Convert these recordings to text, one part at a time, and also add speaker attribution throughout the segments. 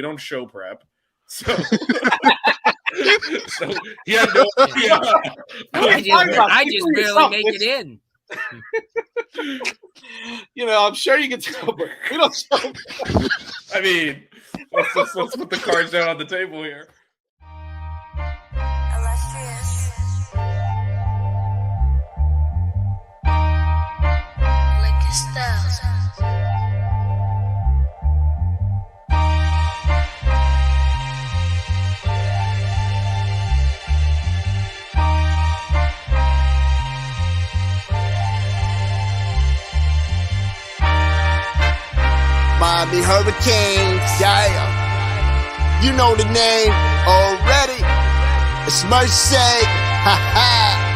Speaker 1: don't show prep. So, so he had no idea.
Speaker 2: I just barely make it in.
Speaker 3: I'm sure you can tell, but we don't show prep.
Speaker 1: I mean, let's put the cards down on the table here.
Speaker 4: Miami Hurricanes, yeah. You know the name already. It's Mercy, ha ha.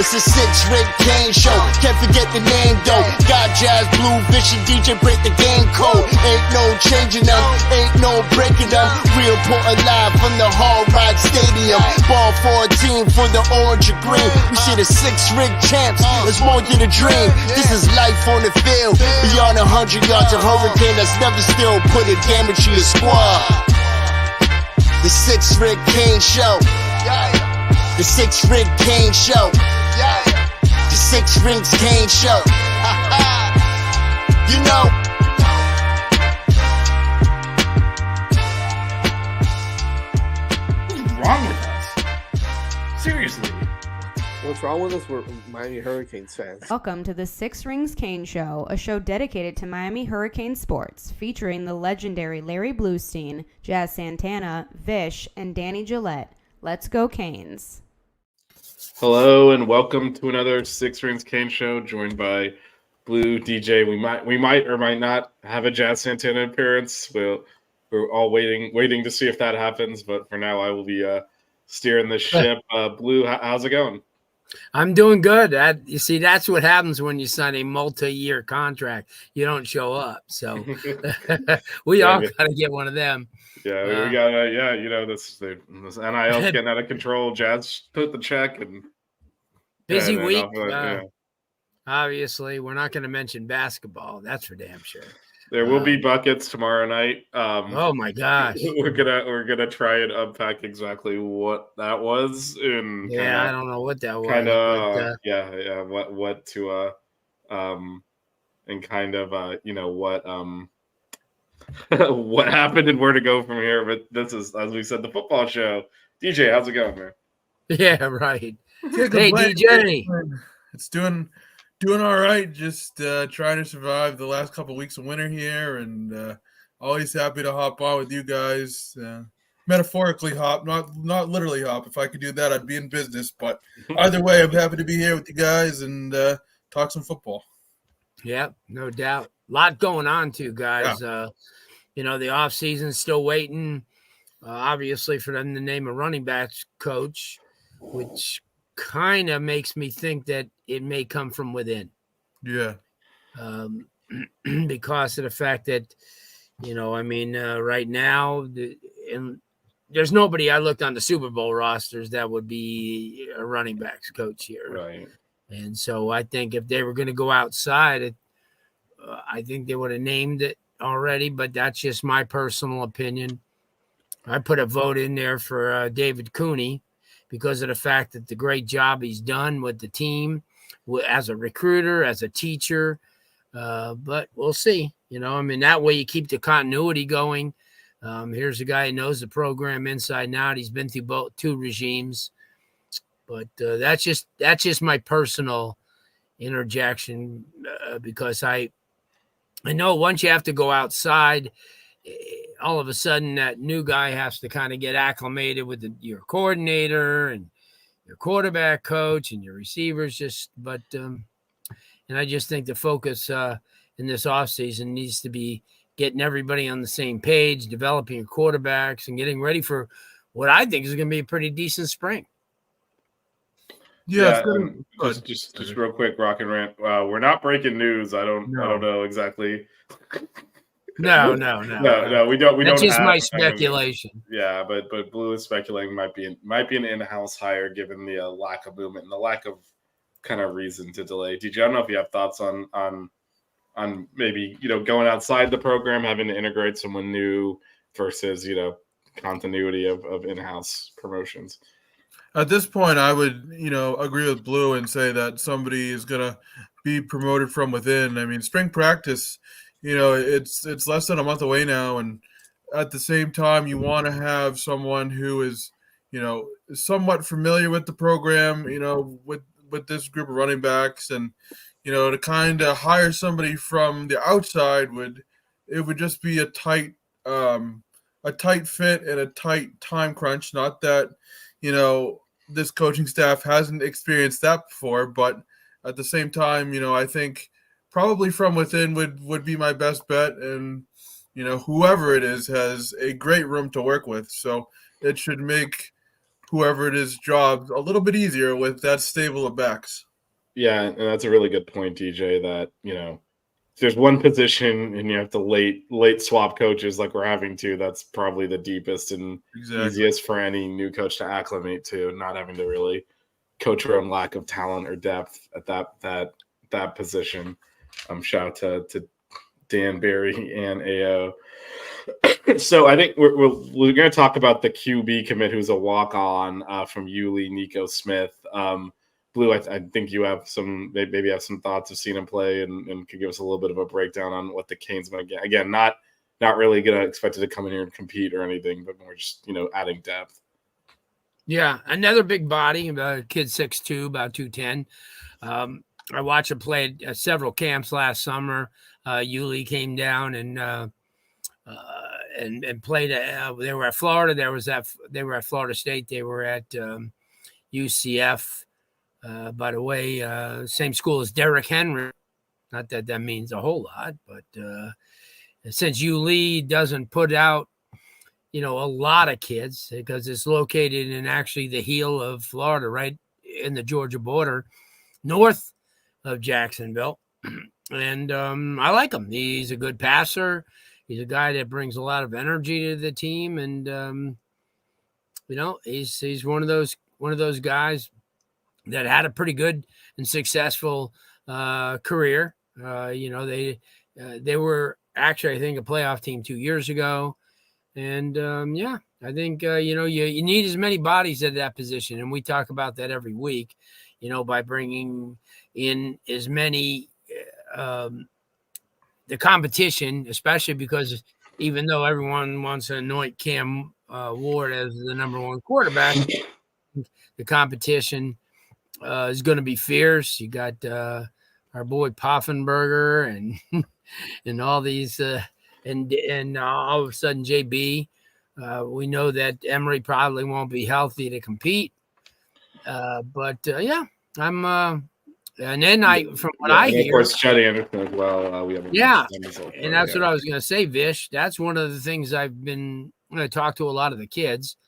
Speaker 4: It's a 6-rig Kane show. Can't forget the name though. Got Jazz, Blue, Vision, DJ, break the game code. Ain't no changing them, ain't no breaking them. Real Portland live from the Hard Rock Stadium. Ball 14 for the orange and green. We see the 6-rig champs. It's more than a dream. This is life on the field. Beyond 100 yards, a hurricane that's never still put a damage to your squad. The 6-rig Kane show. The 6-rig Kane show. The 6 Rings Kane show. You know.
Speaker 1: What's wrong with us? Seriously.
Speaker 3: What's wrong with us? We're Miami Hurricanes fans.
Speaker 5: Welcome to the 6 Rings Kane Show, a show dedicated to Miami Hurricane sports, featuring the legendary Larry Bluestein, Jazz Santana, Vish, and Danny Gillette. Let's go Canes.
Speaker 1: Hello and welcome to another 6 Rings Kane show, joined by Blue, DJ. We might or might not have a Jazz Santana appearance. We're all waiting to see if that happens. But for now, I will be steering the ship. Blue, how's it going?
Speaker 2: I'm doing good. You see, that's what happens when you sign a multi-year contract. You don't show up. So we all got to get one of them.
Speaker 1: Yeah, we got this NIL's getting out of control. Jazz put the check and
Speaker 2: busy week. Obviously, we're not going to mention basketball. That's for damn sure.
Speaker 1: There will be buckets tomorrow night.
Speaker 2: Oh my gosh,
Speaker 1: we're gonna try and unpack exactly what that was. And
Speaker 2: I don't know what that was.
Speaker 1: What to and kind of what happened and where to go from here. But this is, as we said, the football show. DJ, how's it going, man?
Speaker 2: Yeah, right. Hey, DJ.
Speaker 6: It's doing all right. Just trying to survive the last couple of weeks of winter here, and always happy to hop on with you guys. Metaphorically hop, not literally hop. If I could do that, I'd be in business. But either way, I'm happy to be here with you guys and talk some football.
Speaker 2: Yeah, no doubt. A lot going on too, guys.
Speaker 6: Yeah.
Speaker 2: The off season's still waiting, obviously, for them to name a running backs coach, which kind of makes me think that it may come from within.
Speaker 6: Yeah.
Speaker 2: Because of the fact that, right now, and there's nobody I looked on the Super Bowl rosters that would be a running backs coach here.
Speaker 1: Right.
Speaker 2: And so I think if they were going to go outside, I think they would have named it already, but that's just my personal opinion. I put a vote in there for David Cooney because of the fact that the great job he's done with the team as a recruiter, as a teacher. But we'll see. That way you keep the continuity going. Here's a guy who knows the program inside and out. He's been through two regimes. But that's just my personal interjection because I know once you have to go outside, all of a sudden that new guy has to kind of get acclimated with your coordinator and your quarterback coach and your receivers. And I just think the focus in this offseason needs to be getting everybody on the same page, developing your quarterbacks, and getting ready for what I think is going to be a pretty decent spring.
Speaker 1: Yeah, just real quick, Rock and Rant. We're not breaking news. I don't know exactly.
Speaker 2: No.
Speaker 1: We don't.
Speaker 2: That's just my speculation.
Speaker 1: Yeah, but Blue is speculating might be an in-house hire given the lack of movement and the lack of kind of reason to delay. DJ, I don't know if you have thoughts on maybe, going outside the program, having to integrate someone new versus, continuity of in-house promotions.
Speaker 6: At this point, I would, agree with Blue and say that somebody is going to be promoted from within. I mean, spring practice, it's less than a month away now. And at the same time, you want to have someone who is, somewhat familiar with the program, with this group of running backs. And, to kind of hire somebody from the outside would just be a tight fit and a tight time crunch. Not that, this coaching staff hasn't experienced that before, but at the same time, I think probably from within would be my best bet. And, whoever it is has a great room to work with. So it should make whoever it is job a little bit easier with that stable of backs.
Speaker 1: Yeah, and that's a really good point, DJ, that, if there's one position and you have to late swap coaches like we're having to, that's probably the deepest and easiest for any new coach to acclimate to, not having to really coach your own lack of talent or depth at that position. Shout out to Dan, Barry, and AO. So I think we're going to talk about the QB commit who's a walk-on from Yulee, Niko Smith. Blue, I think you have maybe have some thoughts of seeing him play and could give us a little bit of a breakdown on what the Canes might get. Again, not really going to expect it to come in here and compete or anything, but more just, adding depth.
Speaker 2: Yeah, another big body, kid 6'2", about 210. I watched him play at several camps last summer. Yulee came down and played. They were at Florida. They were at Florida State. They were at UCF. By the way, same school as Derrick Henry. Not that means a whole lot, but since Yulee doesn't put out, a lot of kids because it's located in actually the heel of Florida, right in the Georgia border, north of Jacksonville. And I like him. He's a good passer. He's a guy that brings a lot of energy to the team. And, he's one of those guys that had a pretty good and successful career. They were actually, I think, a playoff team 2 years ago. And, I think, you need as many bodies at that position. And we talk about that every week, by bringing in as many the competition, especially because even though everyone wants to anoint Cam Ward as the number one quarterback, the competition is going to be fierce. You got our boy Poffenberger and all these and all of a sudden JB. We know that Emery probably won't be healthy to compete. But I'm and then from what I hear,
Speaker 1: of course, Chad Anderson as well. We have
Speaker 2: and that's what I was going to say, Vish. That's one of the things I've been going to talk to a lot of the kids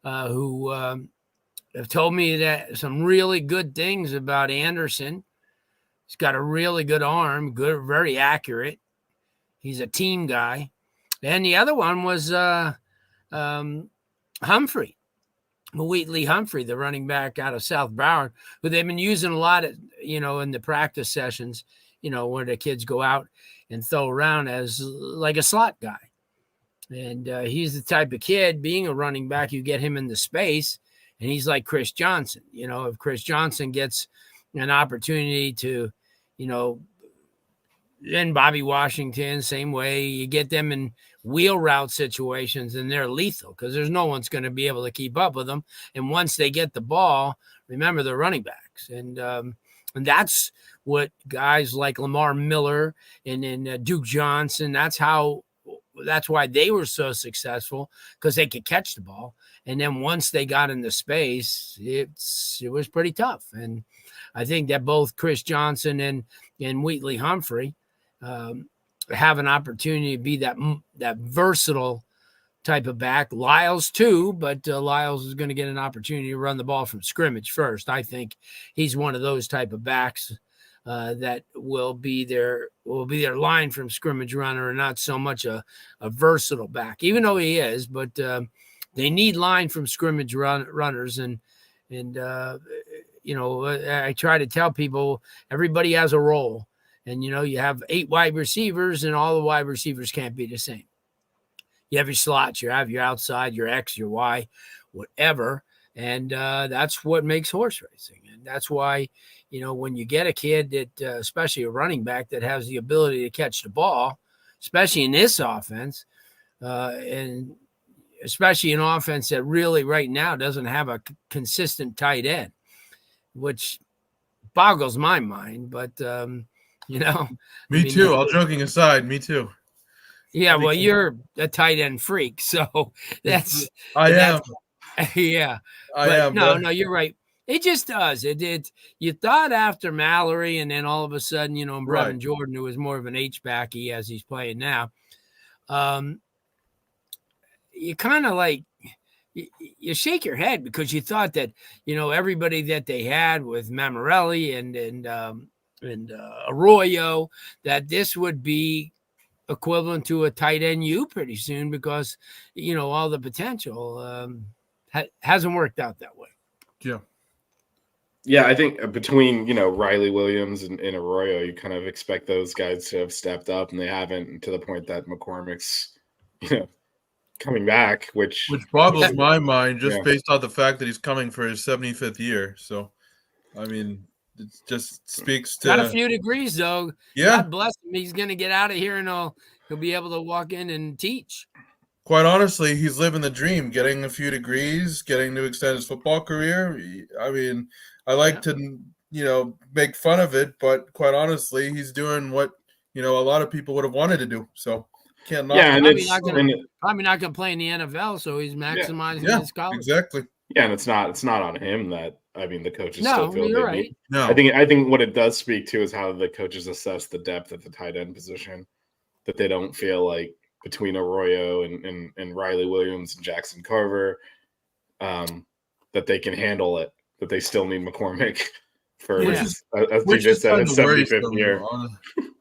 Speaker 2: who have told me that some really good things about Anderson. He's got a really good arm, very accurate. He's a team guy. And the other one was Humphrey. Wheatley Humphrey, the running back out of South Broward, who they've been using a lot in the practice sessions, where the kids go out and throw around as like a slot guy. And he's the type of kid, being a running back, you get him in the space, and he's like Chris Johnson. If Chris Johnson gets an opportunity to, then Bobby Washington, same way, you get them in wheel route situations and they're lethal because there's no one's going to be able to keep up with them. And once they get the ball, remember they're running backs. And that's what guys like Lamar Miller and Duke Johnson, that's why they were so successful, because they could catch the ball. And then once they got into space, it was pretty tough. And I think that both Chris Johnson and Wheatley Humphrey have an opportunity to be that versatile type of back. Lyles too, but Lyles is going to get an opportunity to run the ball from scrimmage first. I think he's one of those type of backs that will be their line from scrimmage runner, and not so much a versatile back, even though he is. But they need line from scrimmage runners, and I try to tell people everybody has a role. And, you have 8 wide receivers, and all the wide receivers can't be the same. You have your slots, you have your outside, your X, your Y, whatever. And that's what makes horse racing. And that's why, when you get a kid that, especially a running back that has the ability to catch the ball, especially in this offense, and especially an offense that really right now doesn't have a consistent tight end, which boggles my mind. But,
Speaker 6: Me too. All joking aside, me too.
Speaker 2: Yeah, well, you're a tight end freak, so that's
Speaker 6: I am.
Speaker 2: Yeah,
Speaker 6: I am.
Speaker 2: No, you're right. It just does. You thought after Mallory, and then all of a sudden, and Brevin Jordan, who was more of an H-backy as he's playing now, you kind of like you shake your head because you thought that everybody that they had with Mammarelli and Arroyo, that this would be equivalent to a tight end pretty soon because all the potential hasn't worked out that way.
Speaker 1: Yeah, I think between Riley Williams and Arroyo, you kind of expect those guys to have stepped up, and they haven't, to the point that McCormick's coming back, which
Speaker 6: boggles my mind just based on the fact that he's coming for his 75th year. So, I mean, it just speaks to
Speaker 2: got a few degrees though.
Speaker 6: Yeah,
Speaker 2: God bless him. He's going to get out of here and he'll be able to walk in and teach.
Speaker 6: Quite honestly, he's living the dream, getting a few degrees, getting to extend his football career. I mean, I like to, make fun of it, but quite honestly, he's doing what, a lot of people would have wanted to do. So can't knock him.
Speaker 2: Probably not going to play in the NFL, so he's maximizing his college.
Speaker 6: Exactly.
Speaker 1: Yeah, and it's not on him that, the coaches still feel
Speaker 2: you're right.
Speaker 1: No, I think what it does speak to is how the coaches assess the depth at the tight end position, that they don't feel like between Arroyo and Riley Williams and Jackson Carver, that they can handle it, that they still need McCormick for, as DJ said, his 75th year.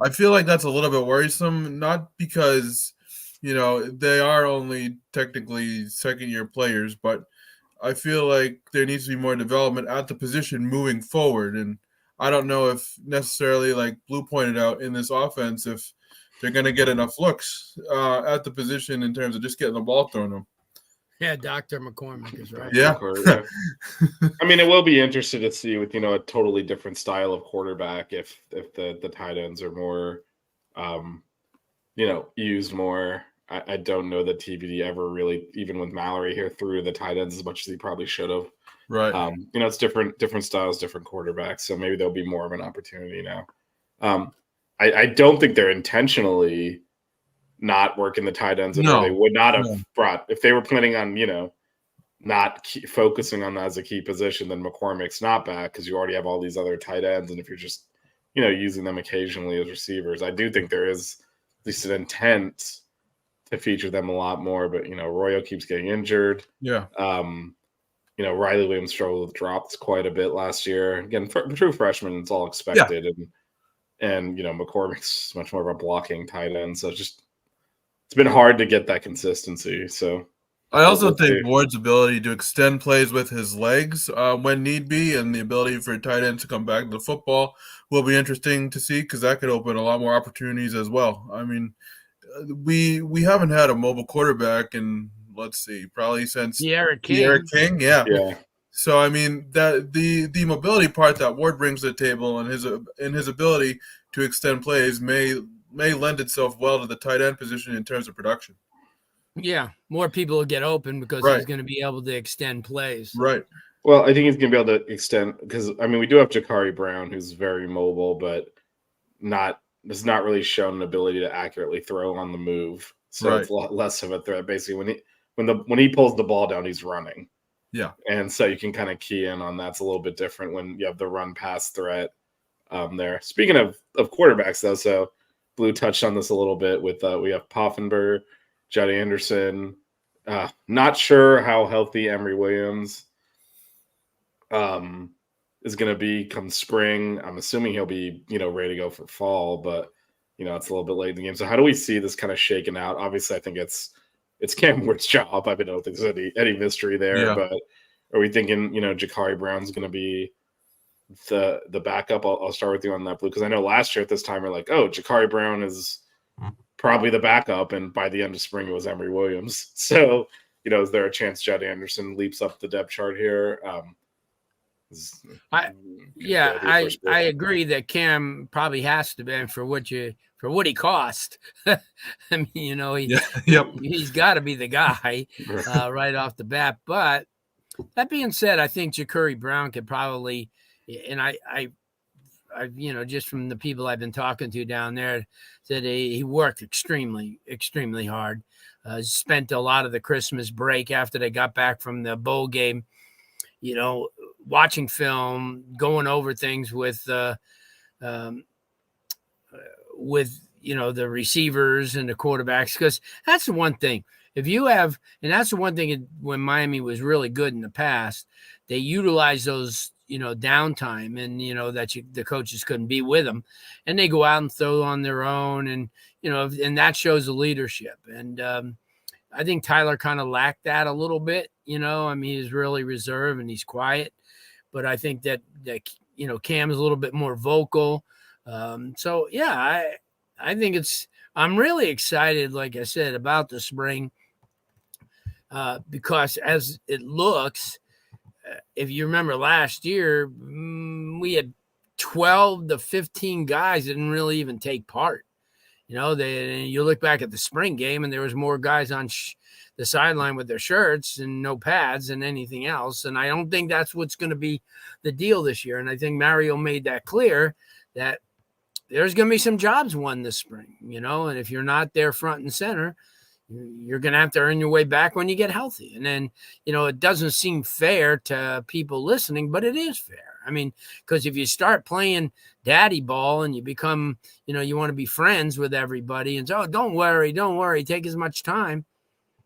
Speaker 6: I feel like that's a little bit worrisome, not because, they are only technically second-year players, but I feel like there needs to be more development at the position moving forward. And I don't know if necessarily, like Blue pointed out, in this offense, if they're going to get enough looks at the position in terms of just getting the ball thrown them.
Speaker 2: Yeah, Dr. McCormick is right.
Speaker 6: Yeah.
Speaker 1: I mean, it will be interesting to see with, a totally different style of quarterback if the tight ends are more, used more. I don't know that TBD ever really, even with Mallory here, threw the tight ends as much as he probably should have.
Speaker 6: Right.
Speaker 1: It's different styles, different quarterbacks. So maybe there'll be more of an opportunity now. I don't think they're intentionally not working the tight ends.
Speaker 6: No.
Speaker 1: They would not have brought, if they were planning on, not focusing on that as a key position, then McCormick's not back because you already have all these other tight ends. And if you're just, using them occasionally as receivers, I do think there is at least an intent to feature them a lot more. But, Arroyo keeps getting injured.
Speaker 6: Yeah.
Speaker 1: Riley Williams struggled with drops quite a bit last year. Again, true freshman, it's all expected.
Speaker 6: Yeah.
Speaker 1: And McCormick's much more of a blocking tight end. So it's been hard to get that consistency. So
Speaker 6: I also think Ward's ability to extend plays with his legs when need be, and the ability for a tight end to come back to the football will be interesting to see, because that could open a lot more opportunities as well. I mean, we haven't had a mobile quarterback in, let's see, probably since
Speaker 2: Sierra King.
Speaker 6: Yeah. So I mean, that the mobility part that Ward brings to the table and his ability to extend plays may lend itself well to the tight end position in terms of production.
Speaker 2: Yeah, more people will get open because he's going to be able to extend plays.
Speaker 6: Right.
Speaker 1: Well, I think he's going to be able to extend, because we do have Jakari Brown, who's very mobile, but has not really shown an ability to accurately throw on the move. So it's a lot less of a threat. Basically, when he pulls the ball down, he's running.
Speaker 6: Yeah. And
Speaker 1: so you can kind of key in on that's a little bit different when you have the run pass threat there. Speaking of quarterbacks, though, so Blue touched on this a little bit with we have Poffenberg, Judd Anderson. Not sure how healthy Emory Williams is going to be come spring. I'm assuming he'll be, ready to go for fall, but, it's a little bit late in the game. So how do we see this kind of shaken out? Obviously, I think it's Cam Ward's job. I don't think there's any mystery there, but are we thinking, Jakari Brown's going to be the backup. I'll start with you on that, Blue, because I know last year at this time we're like, oh, Jakari Brown is probably the backup, and by the end of spring it was Emory Williams. So, is there a chance Jed Anderson leaps up the depth chart here?
Speaker 2: I agree that Cam probably has to be for what he cost. I mean, he's got to be the guy right off the bat. But that being said, I think Jakari Brown could probably, and I just from the people I've been talking to down there, said he worked extremely, extremely hard. Spent a lot of the Christmas break after they got back from the bowl game, watching film, going over things with the receivers and the quarterbacks, because that's the one thing. If you have, and that's the one thing when Miami was really good in the past, they utilized those, downtime, and, the coaches couldn't be with them, and they go out and throw on their own, and, and that shows the leadership. And I think Tyler kind of lacked that a little bit, I mean, he's really reserved and he's quiet, but I think that Cam's a little bit more vocal. So yeah, I think I'm really excited, like I said, about the spring, because as it looks, if you remember last year, we had 12 to 15 guys that didn't really even take part. You look back at the spring game, and there was more guys on the sideline with their shirts and no pads than anything else. And I don't think that's what's going to be the deal this year. And I think Mario made that clear, that there's going to be some jobs won this spring, and if you're not there front and center, you're going to have to earn your way back when you get healthy. And then, it doesn't seem fair to people listening, but it is fair. I mean, because if you start playing daddy ball and you become, you want to be friends with everybody and say, oh, don't worry, take as much time.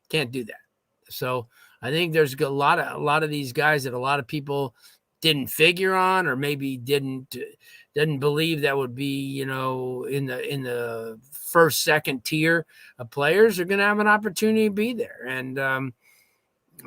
Speaker 2: Can't do that. So I think there's a lot of these guys that a lot of people didn't figure on, or maybe didn't believe that would be, in the first, second tier of players are going to have an opportunity to be there. And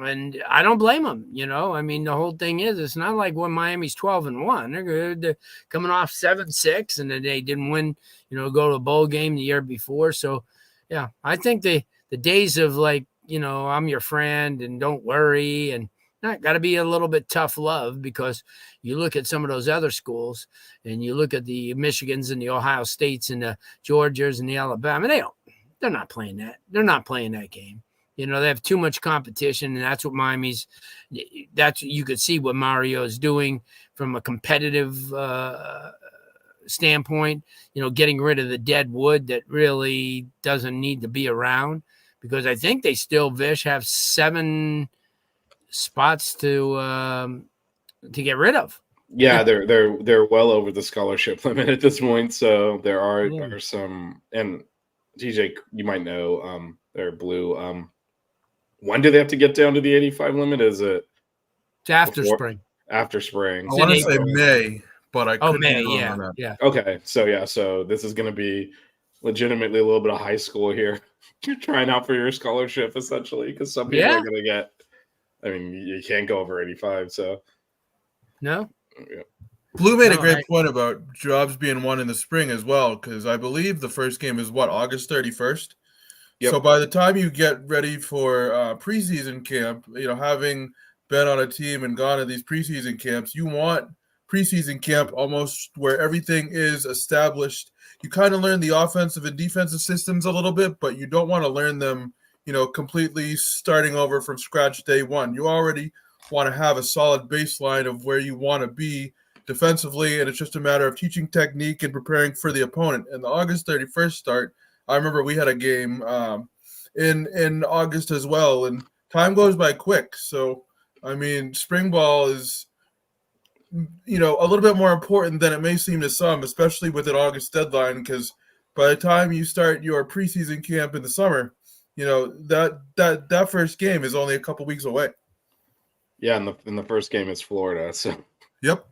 Speaker 2: I don't blame them. I mean, the whole thing is, it's not like when Miami's 12-1, they're coming off 7-6, and then they didn't win, go to a bowl game the year before. So yeah, I think the days of like, I'm your friend and don't worry, and not got to be a little bit tough love, because you look at some of those other schools and you look at the Michigans and the Ohio States and the Georgias and the Alabama, they're not playing that. They're not playing that game. They have too much competition, and that's what you could see what Mario is doing from a competitive standpoint, getting rid of the dead wood that really doesn't need to be around, because I think they still, Vish, have 7 spots to get rid of.
Speaker 1: Yeah, they're well over the scholarship limit at this point. So there are some, and TJ, you might know, they're Blue. When do they have to get down to the 85 limit? Is it?
Speaker 2: It's after spring.
Speaker 1: After spring.
Speaker 6: I want to say May, but I could be wrong on that.
Speaker 2: Yeah.
Speaker 1: Okay, so this is going to be legitimately a little bit of high school here. You're trying out for your scholarship, essentially, because some people are going to get. I mean, you can't go over 85, so.
Speaker 2: No.
Speaker 1: Yeah.
Speaker 6: Blue made a great point about jobs being won in the spring as well, because I believe the first game is August 31st. Yep. So by the time you get ready for preseason camp, having been on a team and gone to these preseason camps, you want preseason camp almost where everything is established. You kind of learn the offensive and defensive systems a little bit, but you don't want to learn them, completely starting over from scratch day one. You already want to have a solid baseline of where you want to be defensively, and it's just a matter of teaching technique and preparing for the opponent. And the August 31st start, I remember we had a game in August as well, and time goes by quick. So, I mean, spring ball is, a little bit more important than it may seem to some, especially with an August deadline, because by the time you start your preseason camp in the summer, that first game is only a couple weeks away.
Speaker 1: Yeah, and the first game is Florida, so.
Speaker 6: Yep.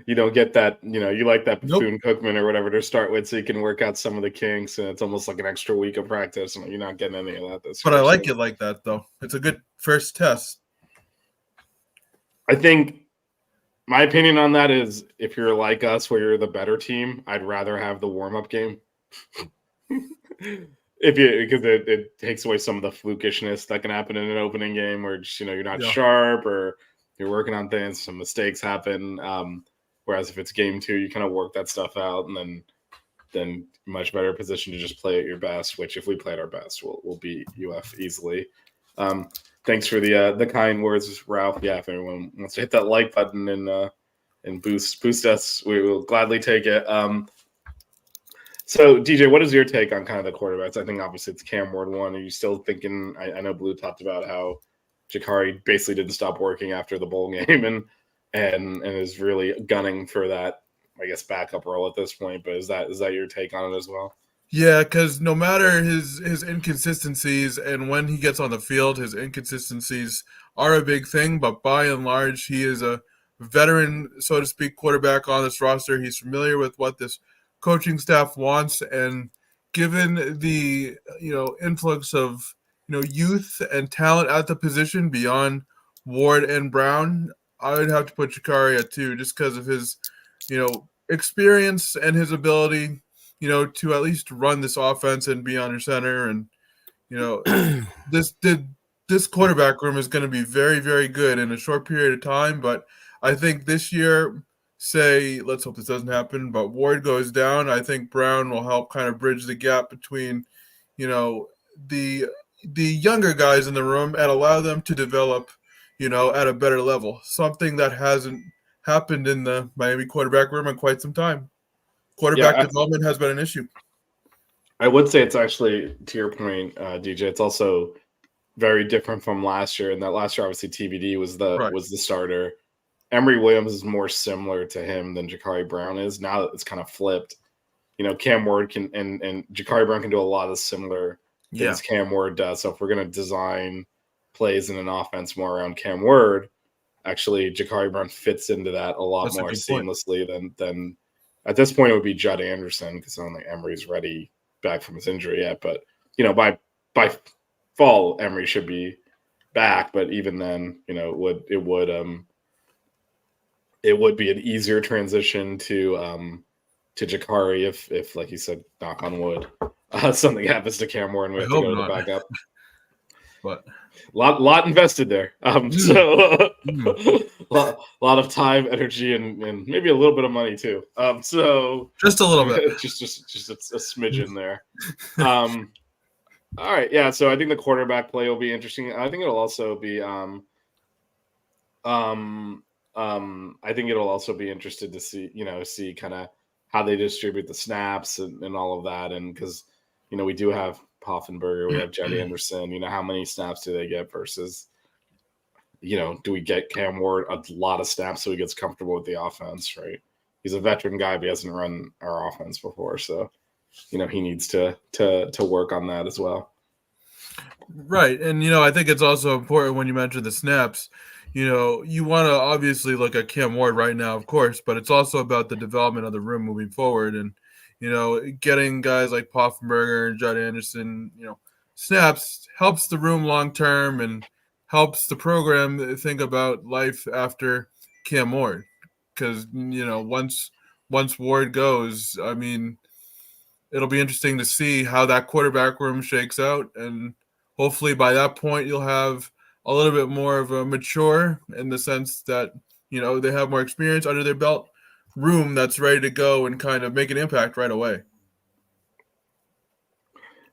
Speaker 1: You don't get that, you like that Bethune-Cookman or whatever to start with, so you can work out some of the kinks, and it's almost like an extra week of practice, and you're not getting any of that this year.
Speaker 6: But I like it like that, though. It's a good first test.
Speaker 1: I think my opinion on that is if you're like us, where you're the better team, I'd rather have the warm-up game. Because it takes away some of the flukishness that can happen in an opening game where just, you're not sharp or you're working on things, some mistakes happen. Whereas if it's game 2, you kind of work that stuff out and then much better position to just play at your best, which if we play at our best, we'll beat UF easily. Thanks for the kind words, Ralph. Yeah, if anyone wants to hit that like button and boost us, we will gladly take it. So, DJ, what is your take on kind of the quarterbacks? I think obviously it's Cam Ward one. Are you still thinking? I know Blue talked about how Jakari basically didn't stop working after the bowl game and is really gunning for that, I guess, backup role at this point. But is that your take on it as well?
Speaker 6: Yeah, because no matter his inconsistencies and when he gets on the field, his inconsistencies are a big thing. But by and large, he is a veteran, so to speak, quarterback on this roster. He's familiar with what this coaching staff wants, and given the influx of youth and talent at the position beyond Ward and Brown, I would have to put Jakari at 2 just because of his experience and his ability to at least run this offense and be under center. And this quarterback room is going to be very, very good in a short period of time. But I think this year, let's hope this doesn't happen, but Ward goes down, I think Brown will help kind of bridge the gap between, the younger guys in the room and allow them to develop, at a better level. Something that hasn't happened in the Miami quarterback room in quite some time. Quarterback development has been an issue.
Speaker 1: I would say it's actually, to your point, DJ, it's also very different from last year. And that last year, obviously, TBD was the starter. Emory Williams is more similar to him than Jakari Brown is. Now that it's kind of flipped, Cam Ward can and Jakari Brown can do a lot of similar things Cam Ward does. So if we're going to design plays in an offense more around Cam Ward, actually Jakari Brown fits into that a lot more seamlessly than at this point it would be Judd Anderson, because I don't think Emory's ready back from his injury yet. But by fall Emory should be back. But even then, it would be an easier transition to Jakari if like you said, knock on wood, something happens to Cam Ward and we have to go to the backup.
Speaker 6: But
Speaker 1: lot invested there. So lot of time, energy, and maybe a little bit of money too. So
Speaker 6: just a little bit,
Speaker 1: just a smidgen there. All right, yeah. So I think the quarterback play will be interesting. I think it'll also be I think it'll also be interested to see kind of how they distribute the snaps and all of that. And because, we do have Poffenberger, we have Judd Anderson, how many snaps do they get versus, do we get Cam Ward a lot of snaps so he gets comfortable with the offense, right? He's a veteran guy, but he hasn't run our offense before. So, he needs to work on that as well.
Speaker 6: Right. And, I think it's also important when you mention the snaps, you want to obviously look at Cam Ward right now, of course, but it's also about the development of the room moving forward. And, getting guys like Poffenberger and Judd Anderson, snaps helps the room long-term and helps the program think about life after Cam Ward. Because, once Ward goes, I mean, it'll be interesting to see how that quarterback room shakes out. And hopefully by that point, you'll have a little bit more of a mature, in the sense that, they have more experience under their belt, room that's ready to go and kind of make an impact right away.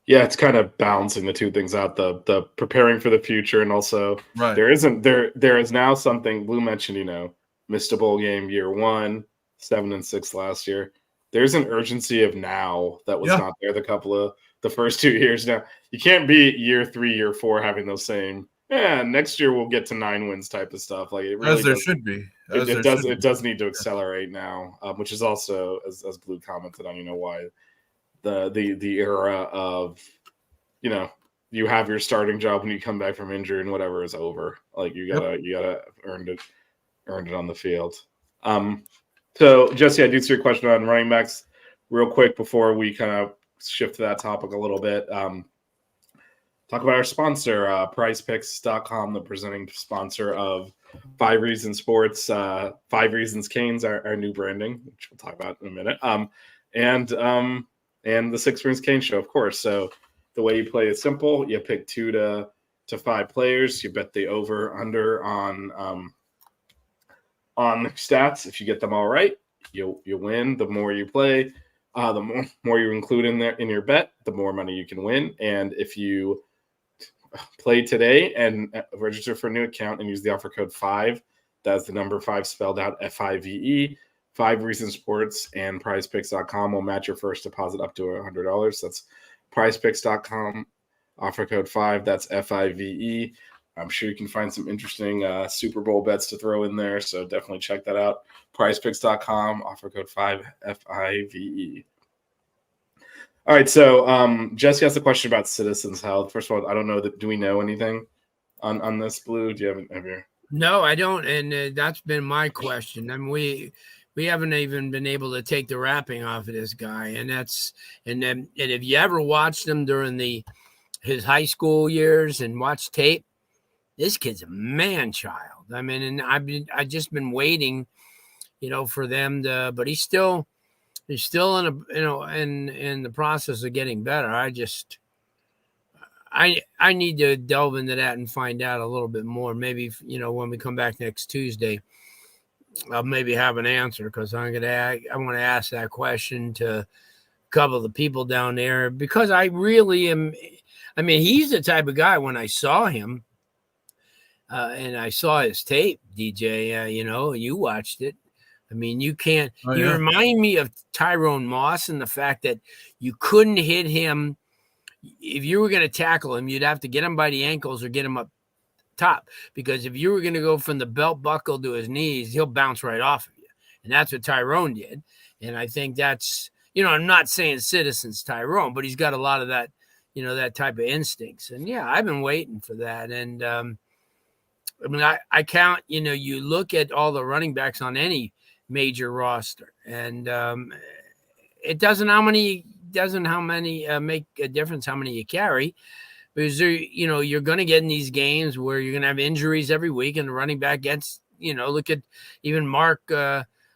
Speaker 1: Yeah, it's kind of balancing the two things out, the preparing for the future, and also there is now something Blue mentioned, missed a bowl game year 1, 7-6 last year. There's an urgency of now that was not there the first 2 years. Now you can't be year 3, year 4 having those same next year we'll get to 9 wins type of stuff. Like it really
Speaker 6: should be.
Speaker 1: It does need to accelerate now, which is also as Blue commented on, why the era of you have your starting job when you come back from injury and whatever is over. Like you gotta earn it on the field. So Jesse, I do see your question on running backs real quick before we kind of shift to that topic a little bit. talk about our sponsor, PrizePicks.com, the presenting sponsor of 5 Reasons Sports, 5 Reasons Canes, our new branding, which we'll talk about in a minute, and the 6 Rings Cane Show, of course. So the way you play is simple. You pick 2 to 5 players. You bet the over under on stats. If you get them all right, you win. The more you play, the more you include in your bet, the more money you can win. And if you play today and register for a new account and use the offer code 5, that's the number 5 spelled out, FIVE, 5 Reasons Sports, and PrizePicks.com will match your first deposit up to $100. That's PrizePicks.com, offer code 5, that's FIVE. I'm sure you can find some interesting Super Bowl bets to throw in there, so definitely check that out. PrizePicks.com, offer code 5, FIVE. All right, so Jesse asked a question about Citizens Health. First of all, I don't know, do we know anything on this, Blue? Do you have your...
Speaker 2: No, I don't, and that's been my question. I mean, we haven't even been able to take the wrapping off of this guy, and if you ever watched him during his high school years and watched tape, this kid's a man child. I mean, and I've just been waiting, for them to, but he's still in the process of getting better. I need to delve into that and find out a little bit more. Maybe, when we come back next Tuesday, I'll maybe have an answer, because I want to ask that question to a couple of the people down there, because I really am. I mean, he's the type of guy, when I saw him, and I saw his tape, DJ, you watched it. I mean, you can't. You remind me of Tyrone Moss and the fact that you couldn't hit him. If you were going to tackle him, you'd have to get him by the ankles or get him up top, because if you were going to go from the belt buckle to his knees, he'll bounce right off of you. And that's what Tyrone did. And I think that's, I'm not saying Citizens Tyrone, but he's got a lot of that, that type of instincts. And yeah, I've been waiting for that. And I mean, I count, you look at all the running backs on any major roster, and it doesn't make a difference how many you carry, because you're going to get in these games where you're going to have injuries every week, and the running back gets, look at even Mark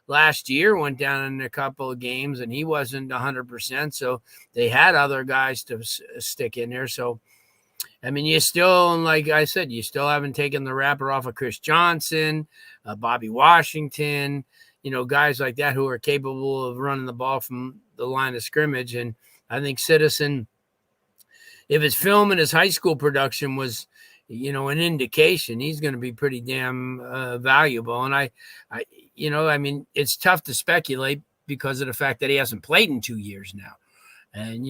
Speaker 2: last year went down in a couple of games and he wasn't 100%. So they had other guys to stick in there. So, I mean, you still, like I said, you still haven't taken the wrapper off of Chris Johnson, Bobby Washington, guys like that who are capable of running the ball from the line of scrimmage. And I think Citizen, if his film and his high school production was, an indication, he's going to be pretty damn valuable. And I mean, it's tough to speculate because of the fact that he hasn't played in 2 years now. And,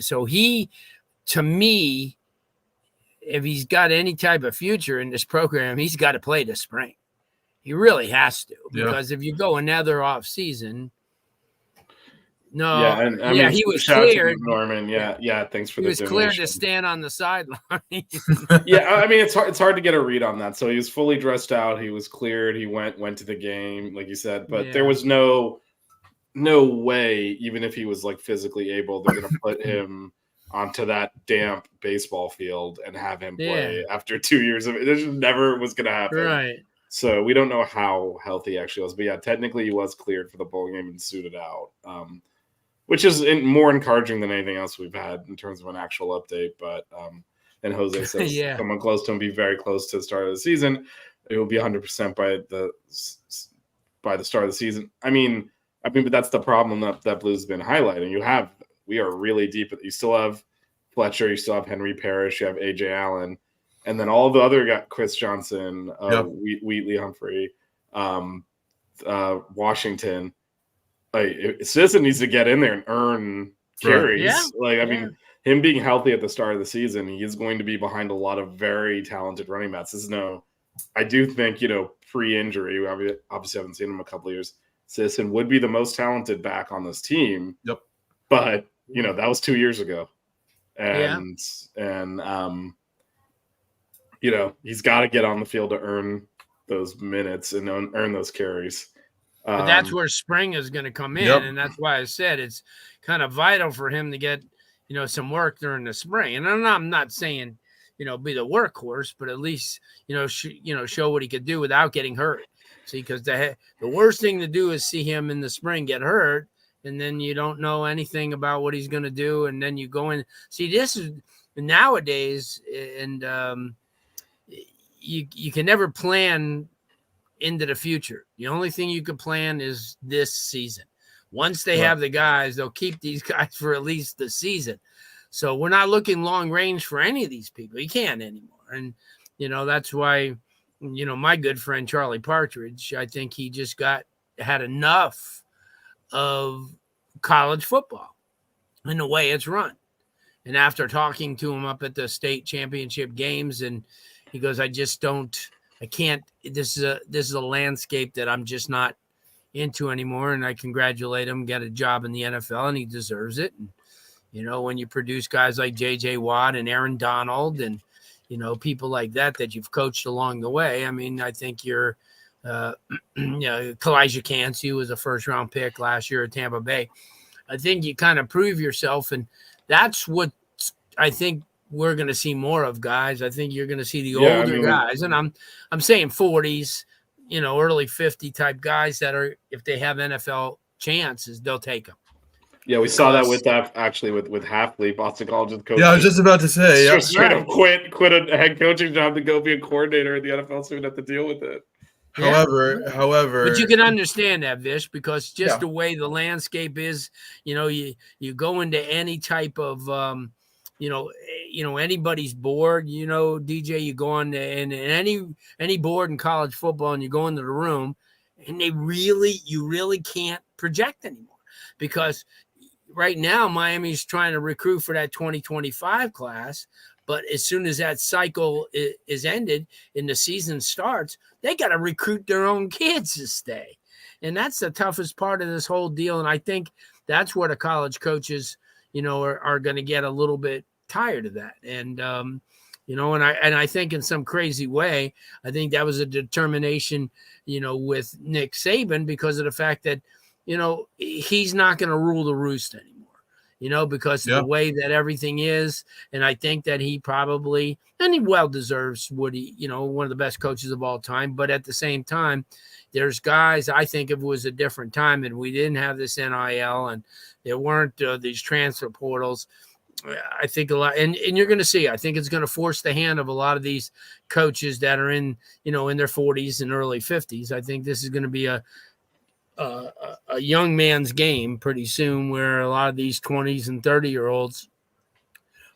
Speaker 2: so he, to me, if he's got any type of future in this program, he's got to play this spring. He really has to, because if you go another off season, no,
Speaker 1: yeah, and I mean,
Speaker 2: he was
Speaker 1: cleared. Norman, yeah, thanks for the donation.
Speaker 2: He was cleared to stand on the sideline.
Speaker 1: Yeah, I mean, it's hard to get a read on that. So he was fully dressed out. He was cleared. He went to the game, like you said, but there was no way, even if he was like physically able, they're going to put him onto that damp baseball field and have him play after 2 years of it. This never was going to happen.
Speaker 2: Right.
Speaker 1: So we don't know how healthy he actually was. But yeah, technically he was cleared for the bowl game and suited out, which is more encouraging than anything else we've had in terms of an actual update. But and Jose says someone close to him, be very close to the start of the season. It will be 100% by the start of the season. I mean, but that's the problem that Blue's been highlighting. We are really deep. You still have Fletcher, you still have Henry Parrish, you have AJ Allen, and then all the other guys, Chris Johnson, Wheatley, Humphrey, Washington. Citizen needs to get in there and earn carries. Yeah. I mean, him being healthy at the start of the season, he is going to be behind a lot of very talented running backs. I do think, pre-injury, we obviously haven't seen him a couple of years. Citizen would be the most talented back on this team.
Speaker 6: Yep.
Speaker 1: But, that was 2 years ago. And he's got to get on the field to earn those minutes and earn those carries.
Speaker 2: But that's where spring is going to come in. And that's why I said it's kind of vital for him to get some work during the spring. And I'm not saying, be the workhorse, but at least, show what he could do without getting hurt. See, because the worst thing to do is see him in the spring get hurt, and then you don't know anything about what he's going to do. And then you go in. See, this is nowadays, and you can never plan into the future. The only thing you can plan is this season. Once they have the guys, they'll keep these guys for at least the season. So we're not looking long range for any of these people. You can't anymore. And, that's why, my good friend Charlie Partridge, I think he just had enough of college football and the way it's run. And after talking to him up at the state championship games, and he goes, I can't, this is a landscape that I'm just not into anymore. And I congratulate him, get a job in the NFL, and he deserves it. And, when you produce guys like J.J. Watt and Aaron Donald and, people like that you've coached along the way. I mean, I think you're, Kalijah Cansey was a first-round pick last year at Tampa Bay. I think you kind of prove yourself, and that's what I think we're going to see more of, guys. I think you're going to see the older guys, and I'm saying 40s, early 50 type guys that are, if they have NFL chances, they'll take them.
Speaker 1: Yeah, we saw that with Hafley, Boston College's coach.
Speaker 6: Yeah, I was just about to say,
Speaker 1: straight up quit a head coaching job to go be a coordinator in the NFL, so we don't have to deal with it.
Speaker 6: However,
Speaker 2: but you can understand that, Vish, because just the way the landscape is, you go into any type of, anybody's board, DJ, you go on and any board in college football, and you go into the room, and you really can't project anymore, because right now Miami's trying to recruit for that 2025 class. But as soon as that cycle is ended and the season starts, they got to recruit their own kids to stay. And that's the toughest part of this whole deal. And I think that's where the college coaches, are going to get a little bit tired of that. And, and I think in some crazy way, I think that was a determination, with Nick Saban, because of the fact that, he's not going to rule the roost anymore. Because of the way that everything is. And I think that he probably, and he well deserves one of the best coaches of all time. But at the same time, there's guys, I think if it was a different time and we didn't have this NIL and there weren't these transfer portals, I think a lot, and you're going to see, I think it's going to force the hand of a lot of these coaches that are in their 40s and early 50s. I think this is going to be a young man's game pretty soon, where a lot of these 20s and 30-year-olds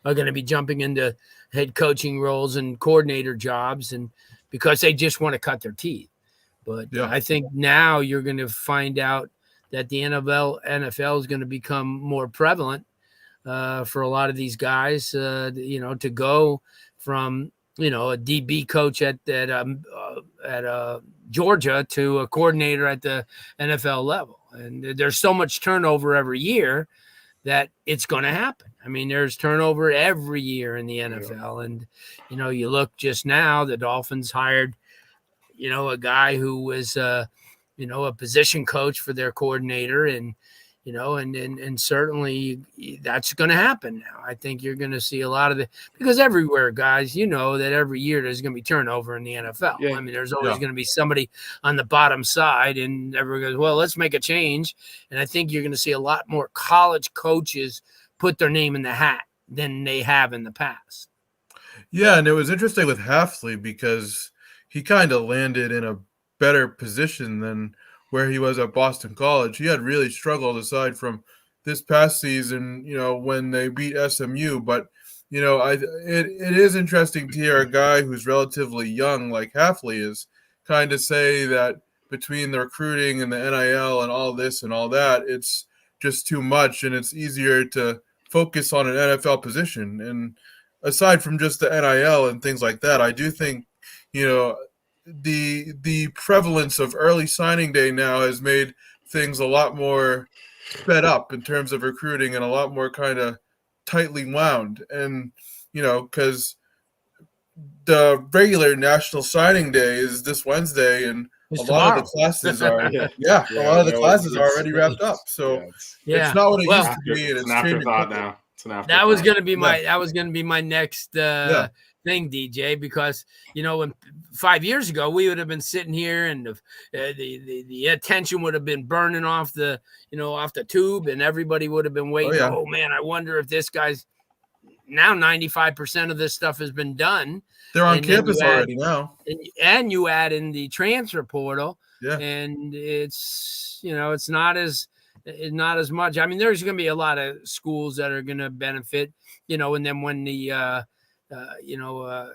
Speaker 2: are going to be jumping into head coaching roles and coordinator jobs, and because they just want to cut their teeth. But I think now you're going to find out that the NFL is going to become more prevalent for a lot of these guys, to go from, a DB coach at Georgia to a coordinator at the NFL level. And there's so much turnover every year that it's going to happen. I mean, there's turnover every year in the NFL. And, you look just now, the Dolphins hired, a guy who was, a position coach for their coordinator, and, and certainly that's going to happen now. I think you're going to see a lot of because everywhere, guys, that every year there's going to be turnover in the NFL. Yeah. I mean, there's always going to be somebody on the bottom side, and everyone goes, well, let's make a change. And I think you're going to see a lot more college coaches put their name in the hat than they have in the past.
Speaker 6: Yeah, and it was interesting with Hafley because he kind of landed in a better position than where he was at Boston College. He had really struggled aside from this past season, when they beat SMU. But, it is interesting to hear a guy who's relatively young like Hafley is kind of say that between the recruiting and the NIL and all this and all that, it's just too much, and it's easier to focus on an NFL position. And aside from just the NIL and things like that, I do think, the prevalence of early signing day now has made things a lot more sped up in terms of recruiting and a lot more kind of tightly wound. And, because the regular national signing day is this Wednesday, and a lot of the classes are, a lot of the classes are already wrapped up. So it's not what it used to be, and it's
Speaker 1: an afterthought now. It's an after.
Speaker 2: That was going to be my next thing, DJ, because when 5 years ago we would have been sitting here and the attention would have been burning off the tube, and everybody would have been waiting. Oh man, I wonder if this guy's now 95% of this stuff has been done.
Speaker 6: They're on campus already now,
Speaker 2: and you add in the transfer portal,
Speaker 6: yeah,
Speaker 2: and it's it's not as much. I mean, there's going to be a lot of schools that are going to benefit, and then when the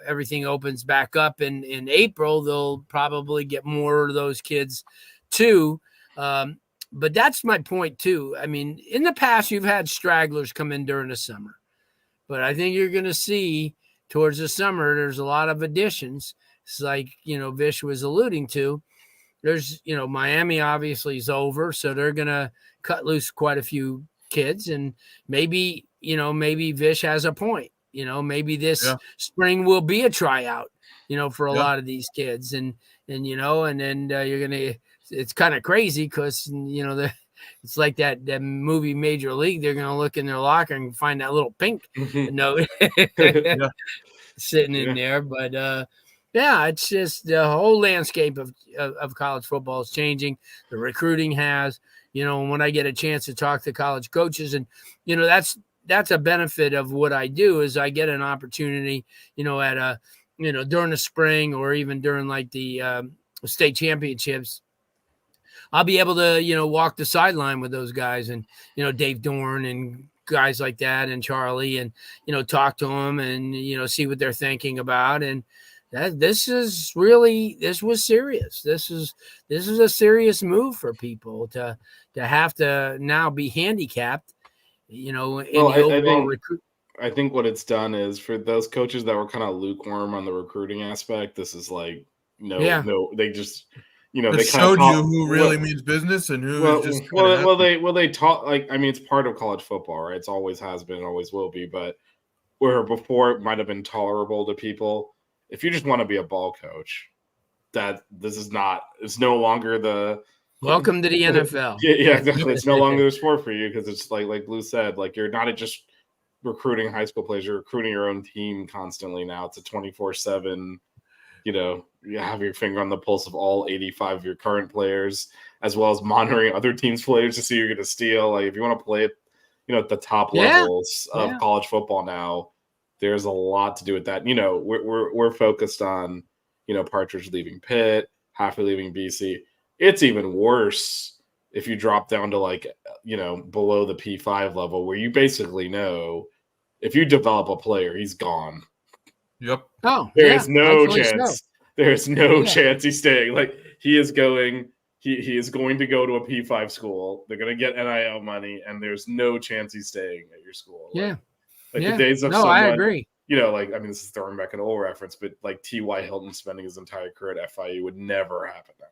Speaker 2: everything opens back up in April, they'll probably get more of those kids too. But that's my point too. I mean, in the past, you've had stragglers come in during the summer, but I think you're going to see towards the summer, there's a lot of additions. It's like, Vish was alluding to. There's, Miami obviously is over, so they're going to cut loose quite a few kids, and maybe Vish has a point. Maybe this spring will be a tryout, for a lot of these kids, and then you're gonna. It's kind of crazy because it's like that movie Major League. They're gonna look in their locker and find that little pink note sitting in there, but. It's just the whole landscape of college football is changing. The recruiting has, and when I get a chance to talk to college coaches, and that's a benefit of what I do is I get an opportunity, at during the spring or even during like the state championships, I'll be able to, walk the sideline with those guys and, Dave Dorn and guys like that and Charlie and, talk to them and, see what they're thinking about. And this was serious. This is a serious move for people to have to now be handicapped,
Speaker 1: I think what it's done is for those coaches that were kind of lukewarm on the recruiting aspect, this is like, they just, they
Speaker 6: showed you who really means business and who is just
Speaker 1: they taught, like, I mean, it's part of college football, right? It's always has been, always will be, but where before it might have been tolerable to people, if you just want to be a ball coach, that this is not, it's no longer the
Speaker 2: welcome to the NFL.
Speaker 1: Yeah, exactly. It's no longer the sport for you because it's like Blue said, like you're not just recruiting high school players, you're recruiting your own team constantly now. It's a 24/7, you have your finger on the pulse of all 85 of your current players, as well as monitoring other teams' players to see who you're going to steal. Like if you want to play it, at the top levels of college football now, there's a lot to do with that. We're focused on, Partridge leaving Pitt, Halfway leaving BC. It's even worse if you drop down to like, below the P5 level where you basically know if you develop a player, he's gone.
Speaker 6: Yep.
Speaker 2: Oh,
Speaker 1: there is no chance. So. There is no chance he's staying. Like he is going to go to a P5 school. They're going to get NIL money, and there's no chance he's staying at your school. Like the days of someone,
Speaker 2: I agree.
Speaker 1: This is throwing back an old reference, but like T.Y. Hilton spending his entire career at FIU would never happen now.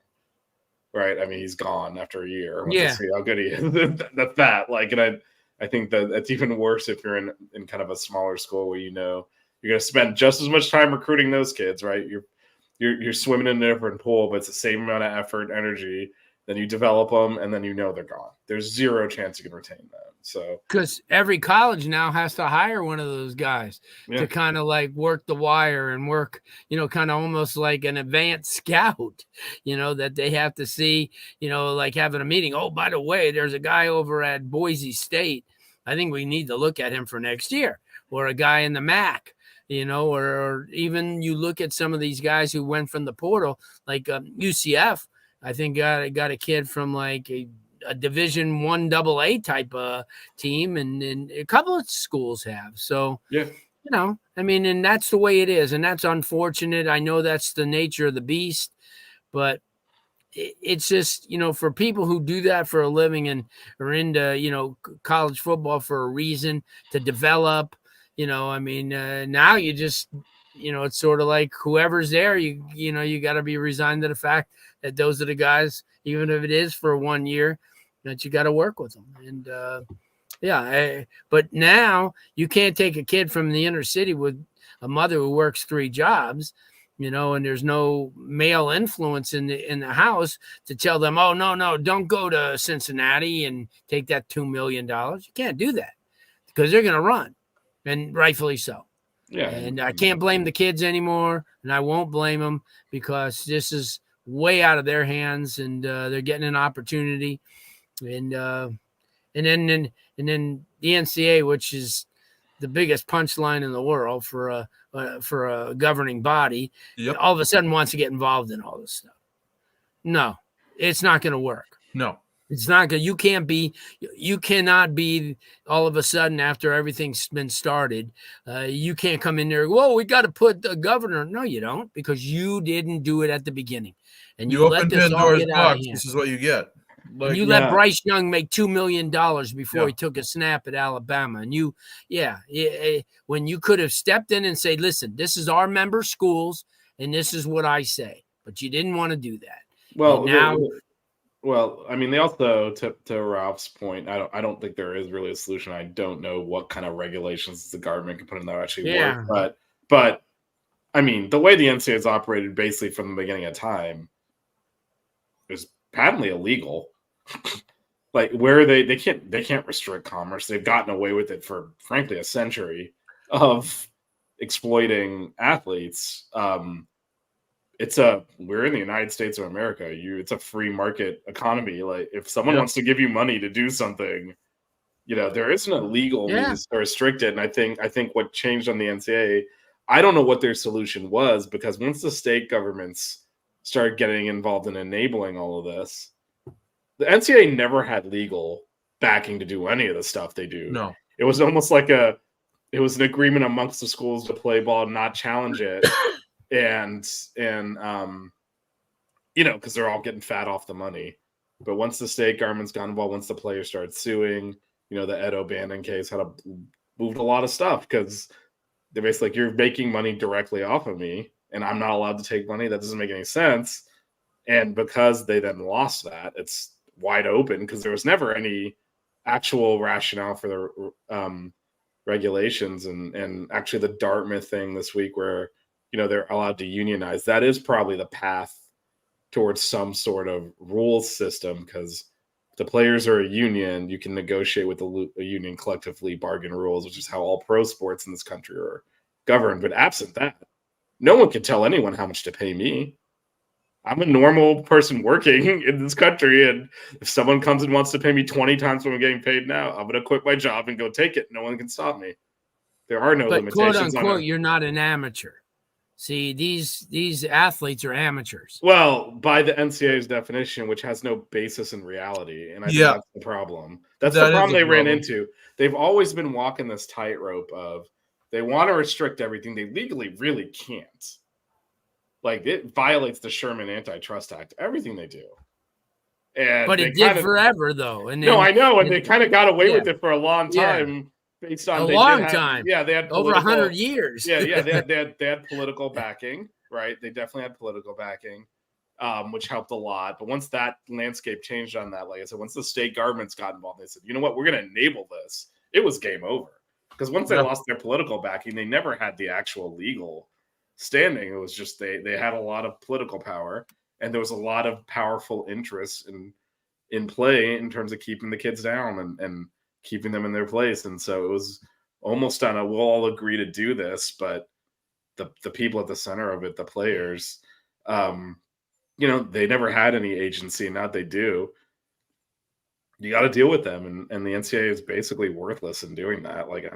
Speaker 1: Right? I mean, he's gone after a year. To see how good he is. That's that. Like, and I think that it's even worse if you're in kind of a smaller school where you're going to spend just as much time recruiting those kids, right? You're swimming in a different pool, but it's the same amount of effort, energy. Then you develop them, and then they're gone. There's zero chance you can retain them. So
Speaker 2: because every college now has to hire one of those guys to kind of like work the wire and work, kind of almost like an advanced scout, that they have to see, like having a meeting. Oh, by the way, there's a guy over at Boise State. I think we need to look at him for next year, or a guy in the MAC. Or even you look at some of these guys who went from the portal, like UCF. I think got a kid from like a Division I AA type of team, and a couple of schools have. So and that's the way it is, and that's unfortunate. I know that's the nature of the beast, but it's just for people who do that for a living and are into college football for a reason to develop. Now you just, it's sort of like whoever's there, you got to be resigned to the fact that those are the guys, even if it is for 1 year, that you got to work with them. And but now you can't take a kid from the inner city with a mother who works 3 jobs, and there's no male influence in the house to tell them, oh, no, don't go to Cincinnati and take that $2 million. You can't do that. because they're going to run, and rightfully so.
Speaker 1: Yeah.
Speaker 2: And I can't blame the kids anymore, and I won't blame them because this is way out of their hands, and they're getting an opportunity. And then the NCAA, which is the biggest punchline in the world for a governing body, all of a sudden wants to get involved in all this stuff. No, it's not going to work.
Speaker 6: No.
Speaker 2: It's not good. You cannot be all of a sudden after everything's been started. You can't come in there. Whoa, we got to put the governor. No, you don't, because you didn't do it at the beginning, and you let
Speaker 6: open
Speaker 2: this all
Speaker 6: Pandora's
Speaker 2: get out of
Speaker 6: box.
Speaker 2: hand.
Speaker 6: This is what you get.
Speaker 2: And you let Bryce Young make $2 million before he took a snap at Alabama, and when you could have stepped in and said, "Listen, this is our member schools, and this is what I say," but you didn't want to do that.
Speaker 1: Well,
Speaker 2: now.
Speaker 1: Well, I mean, they also, to Ralph's point, I don't think there is really a solution. I don't know what kind of regulations the government can put in that actually work. But I mean, the way the NCAA has operated basically from the beginning of time is patently illegal. Like, where they can't restrict commerce. They've gotten away with it for, frankly, a century of exploiting athletes. We're in the United States of America. It's a free market economy. Like, if someone wants to give you money to do something, there isn't a legal means to restrict it. And I think what changed on the NCAA, I don't know what their solution was, because once the state governments started getting involved in enabling all of this, the NCAA never had legal backing to do any of the stuff they do.
Speaker 6: No,
Speaker 1: it was almost like it was an agreement amongst the schools to play ball and not challenge it. And because they're all getting fat off the money. But once the state government's got involved, once the players started suing, the Ed O'Bannon case had moved a lot of stuff, because they're basically like, you're making money directly off of me, and I'm not allowed to take money. That doesn't make any sense. And because they then lost that, it's wide open, because there was never any actual rationale for the regulations. And actually the Dartmouth thing this week, where they're allowed to unionize. That is probably the path towards some sort of rules system, because the players are a union. You can negotiate with a union, collectively bargain rules, which is how all pro sports in this country are governed. But absent that, no one can tell anyone how much to pay me. I'm a normal person working in this country, and if someone comes and wants to pay me 20 times what I'm getting paid now, I'm going to quit my job and go take it. No one can stop me. There are no limitations.
Speaker 2: Quote unquote, you're not an amateur. See, these athletes are amateurs.
Speaker 1: Well, by the NCAA's definition, which has no basis in reality, and I think that's the problem. That's the problem they ran into. They've always been walking this tightrope of, they want to restrict everything. They legally really can't. Like, it violates the Sherman Antitrust Act, everything they do.
Speaker 2: But it did forever, though. And
Speaker 1: I know, and they kind of got away with it for a long time.
Speaker 2: Yeah.
Speaker 1: Based on
Speaker 2: a long time.
Speaker 1: Yeah, they had
Speaker 2: over 100 years.
Speaker 1: Yeah, they had political backing, right? They definitely had political backing, which helped a lot. But once that landscape changed on that, like I said, once the state governments got involved, they said, you know what, we're going to enable this. It was game over. Because once they lost their political backing, they never had the actual legal standing. It was just they had a lot of political power, and there was a lot of powerful interests in play in terms of keeping the kids down and keeping them in their place. And so it was almost on a, we'll all agree to do this, but the people at the center of it, the players, they never had any agency, and now they do. You got to deal with them, and the NCAA is basically worthless in doing that. Like,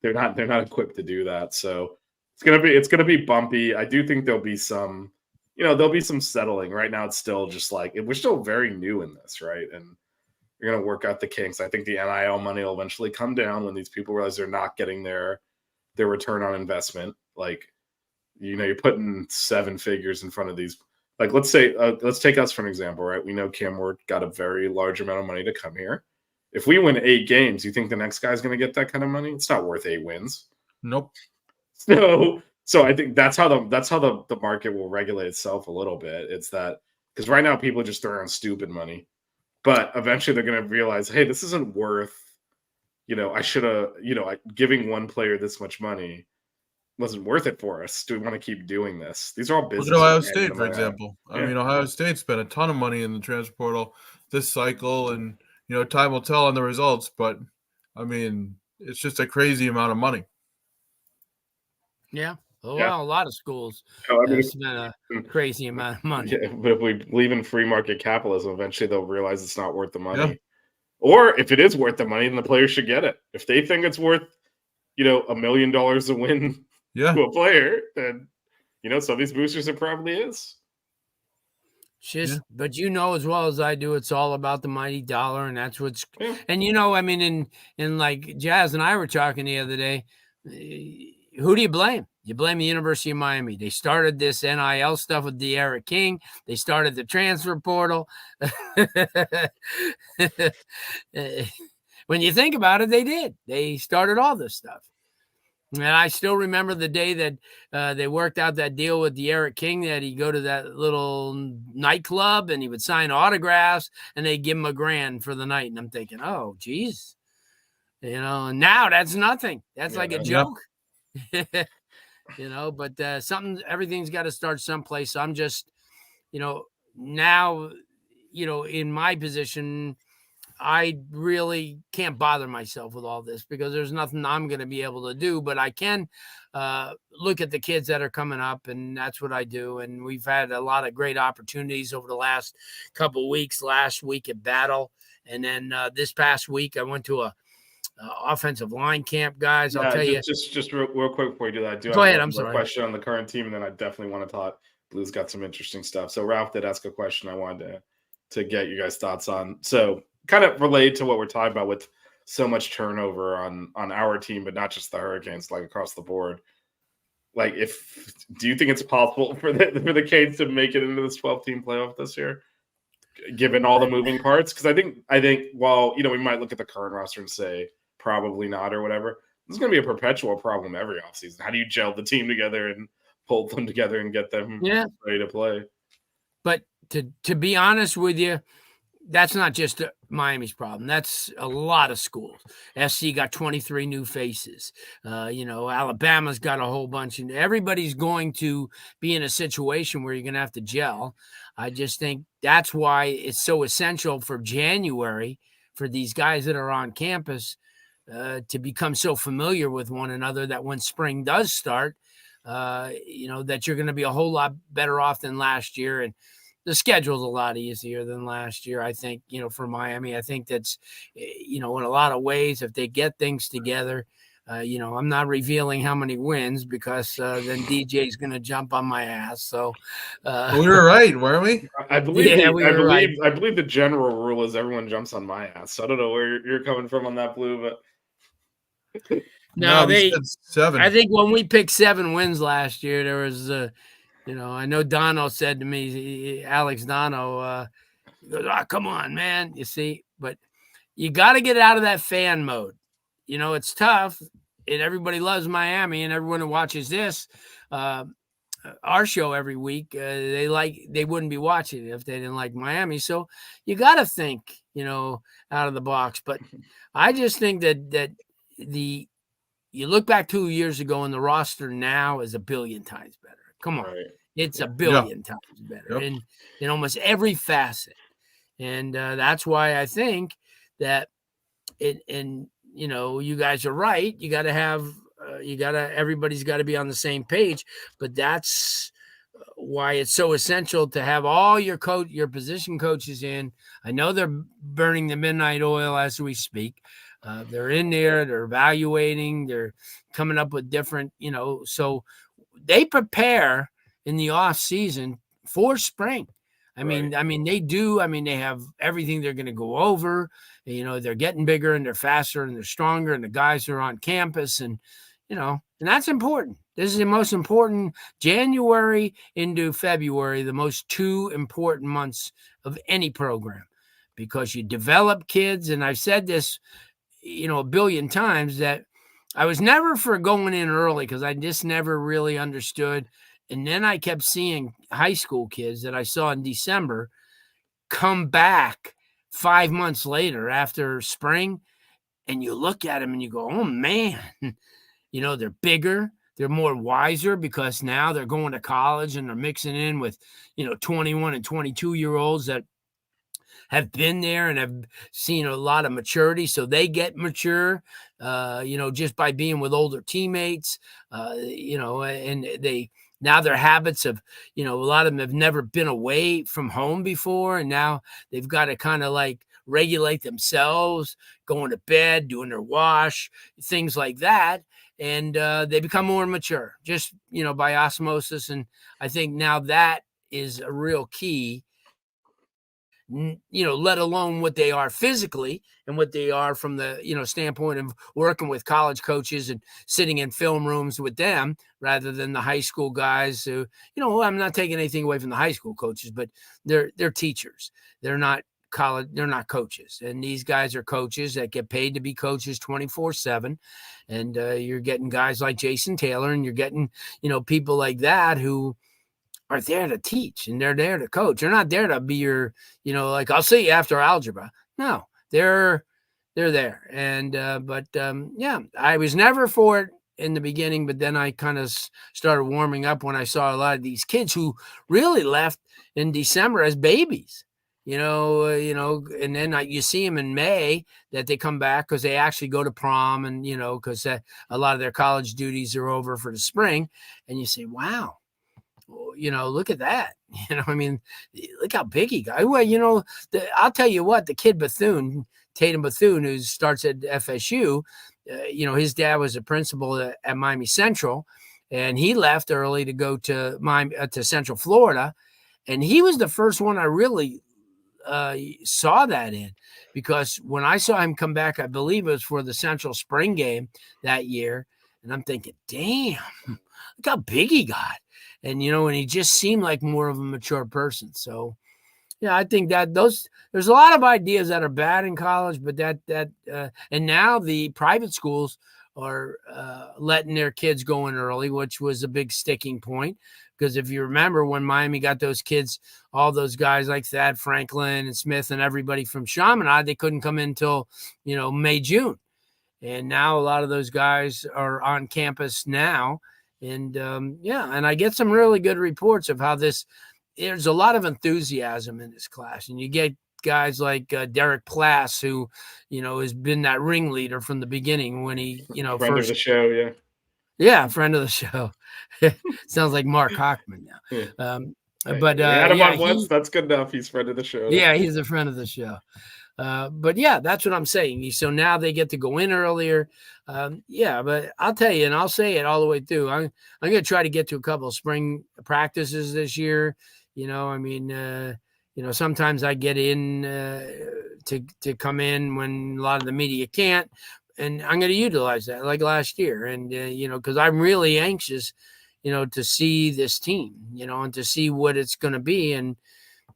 Speaker 1: they're not equipped to do that. So it's gonna be bumpy. I do think there'll be some settling. Right now, it's still just like, we're still very new in this, right? And you're going to work out the kinks. I think the NIL money will eventually come down when these people realize they're not getting their return on investment. Like, you're putting 7 figures in front of these. Like, let's say, let's take us for an example, right? We know Cam Ward got a very large amount of money to come here. If we win 8 games, you think the next guy's going to get that kind of money? It's not worth 8 wins.
Speaker 6: Nope.
Speaker 1: So I think that's how the market will regulate itself a little bit. It's that, because right now people are just throwing stupid money. But eventually they're going to realize, hey, this isn't worth, I should have, giving one player this much money wasn't worth it for us. Do we want to keep doing this? These are all business.
Speaker 6: Look at Ohio State, for example. I mean, Ohio State spent a ton of money in the transfer portal this cycle, and, time will tell on the results. But, I mean, it's just a crazy amount of money.
Speaker 2: Yeah. Oh,
Speaker 1: Yeah.
Speaker 2: well, a lot of schools
Speaker 1: Oh, I mean,
Speaker 2: spend a crazy amount of money.
Speaker 1: yeah, but if we believe in free market capitalism, eventually they'll realize it's not worth the money.
Speaker 6: Yeah.
Speaker 1: Or if it is worth the money, then the players should get it. If they think it's worth, $1 million to win
Speaker 6: Yeah.
Speaker 1: to a player, then some of these boosters it probably is.
Speaker 2: But as well as I do, it's all about the mighty dollar, and that's what's.
Speaker 1: Yeah.
Speaker 2: And I mean, in like Jazz and I were talking the other day. Who do you blame? You blame the University of Miami. They started this NIL stuff with De'Ara King. They started the transfer portal. When you think about it, they did. They started all this stuff. And I still remember the day that they worked out that deal with De'Ara King, that he'd go to that little nightclub and he would sign autographs and they'd give him $1,000 for the night. And I'm thinking, oh, geez. And now that's nothing. That's like a joke. But everything's got to start someplace. So I'm just, now, in my position, I really can't bother myself with all this because there's nothing I'm going to be able to do, but I can look at the kids that are coming up, and that's what I do. And we've had a lot of great opportunities over the last couple of weeks. Last week at Battle, and then this past week I went to a offensive line camp, guys. I'll tell you.
Speaker 1: Just real quick before you do that, I do
Speaker 2: Go ahead.
Speaker 1: have
Speaker 2: I'm
Speaker 1: one
Speaker 2: sorry.
Speaker 1: question on the current team, and then I definitely want to talk. Blues got some interesting stuff. So Ralph did ask a question I wanted to get you guys' thoughts on. So kind of related to what we're talking about with so much turnover on our team, but not just the Hurricanes, like across the board. Like, do you think it's possible for the Canes to make it into this 12-team playoff this year, given all the moving parts? Because I think while we might look at the current roster and say probably not or whatever, this is going to be a perpetual problem every offseason. How do you gel the team together and pull them together and get them ready to play?
Speaker 2: But to be honest with you, that's not just Miami's problem. That's a lot of schools. SC got 23 new faces. Alabama's got a whole bunch. And everybody's going to be in a situation where you're going to have to gel. I just think that's why it's so essential for January for these guys that are on campus to become so familiar with one another that when spring does start, that you're going to be a whole lot better off than last year. And the schedule's a lot easier than last year, I think, for Miami. I think that's, in a lot of ways, if they get things together, I'm not revealing how many wins because then DJ's going to jump on my ass. So
Speaker 6: we were right, weren't we?
Speaker 1: I believe
Speaker 2: right.
Speaker 1: I believe the general rule is everyone jumps on my ass. So I don't know where you're coming from on that, Blue, but
Speaker 2: no,
Speaker 6: we said 7.
Speaker 2: I think when we picked 7 wins last year, there was I know Dono said to me, Alex Dono, he goes, come on, man. You see, but you got to get out of that fan mode. It's tough, and everybody loves Miami, and everyone who watches this, our show every week, they wouldn't be watching it if they didn't like Miami. So you got to think, out of the box. But I just think that you look back 2 years ago, and the roster now is 1 billion times better. Come on. Right. It's 1 billion times better in almost every facet. And that's why I think that you guys are right. You got to have, everybody's got to be on the same page. But that's why it's so essential to have all your position coaches in. I know they're burning the midnight oil as we speak. They're in there, they're evaluating, they're coming up with different, so they prepare in the off season for spring. I mean, they do. I mean, they have everything they're going to go over. They're getting bigger and they're faster and they're stronger, and the guys are on campus, and and that's important. This is the most important. January into February, the most 2 important months of any program, because you develop kids. And I've said this, 1 billion times, that I was never for going in early because I just never really understood. And then I kept seeing high school kids that I saw in December come back 5 months later after spring. And you look at them and you go, oh, man, they're bigger. They're more wiser because now they're going to college and they're mixing in with, 21 and 22-year-olds that have been there and have seen a lot of maturity, so they get mature, just by being with older teammates, and now their habits of, a lot of them have never been away from home before, and now they've got to kind of like regulate themselves, going to bed, doing their wash, things like that. And they become more mature just, by osmosis. And I think now that is a real key, let alone what they are physically and what they are from the, standpoint of working with college coaches and sitting in film rooms with them rather than the high school guys who, I'm not taking anything away from the high school coaches, but they're teachers. They're not college. They're not coaches. And these guys are coaches that get paid to be coaches 24/7. And you're getting guys like Jason Taylor, and you're getting, people like that who are there to teach and they're there to coach. They're not there to be your, like, I'll see you after algebra. No, they're there. And, I was never for it in the beginning, but then I kind of started warming up when I saw a lot of these kids who really left in December as babies, and then you see them in May that they come back because they actually go to prom and, because a lot of their college duties are over for the spring. And you say, wow, look at that. Look how big he got. Well, I'll tell you what, the kid Tatum Bethune, who starts at FSU, his dad was a principal at Miami Central, and he left early to go to to Central Florida. And he was the first one I really saw that in, because when I saw him come back, I believe it was for the Central Spring game that year. And I'm thinking, damn, look how big he got. And, and he just seemed like more of a mature person. So, yeah, I think that there's a lot of ideas that are bad in college, but and now the private schools are letting their kids go in early, which was a big sticking point. Because if you remember when Miami got those kids, all those guys like Thad Franklin and Smith and everybody from Chaminade, they couldn't come in until, May, June. And now a lot of those guys are on campus now. And, and I get some really good reports of how there's a lot of enthusiasm in this class. And you get guys like Derek Plass, who, has been that ringleader from the beginning when he,
Speaker 1: friend of the show. Yeah.
Speaker 2: Yeah. Friend of the show. Sounds like Mark Hochman now.
Speaker 1: Yeah.
Speaker 2: But
Speaker 1: we had him on once. That's good enough. He's friend of the show.
Speaker 2: Yeah. He's a friend of the show. But yeah, that's what I'm saying. So now they get to go in earlier. But I'll tell you, and I'll say it all the way through. I'm going to try to get to a couple of spring practices this year. Sometimes I get in to come in when a lot of the media can't, and I'm going to utilize that like last year. And, because I'm really anxious, to see this team, and to see what it's going to be. And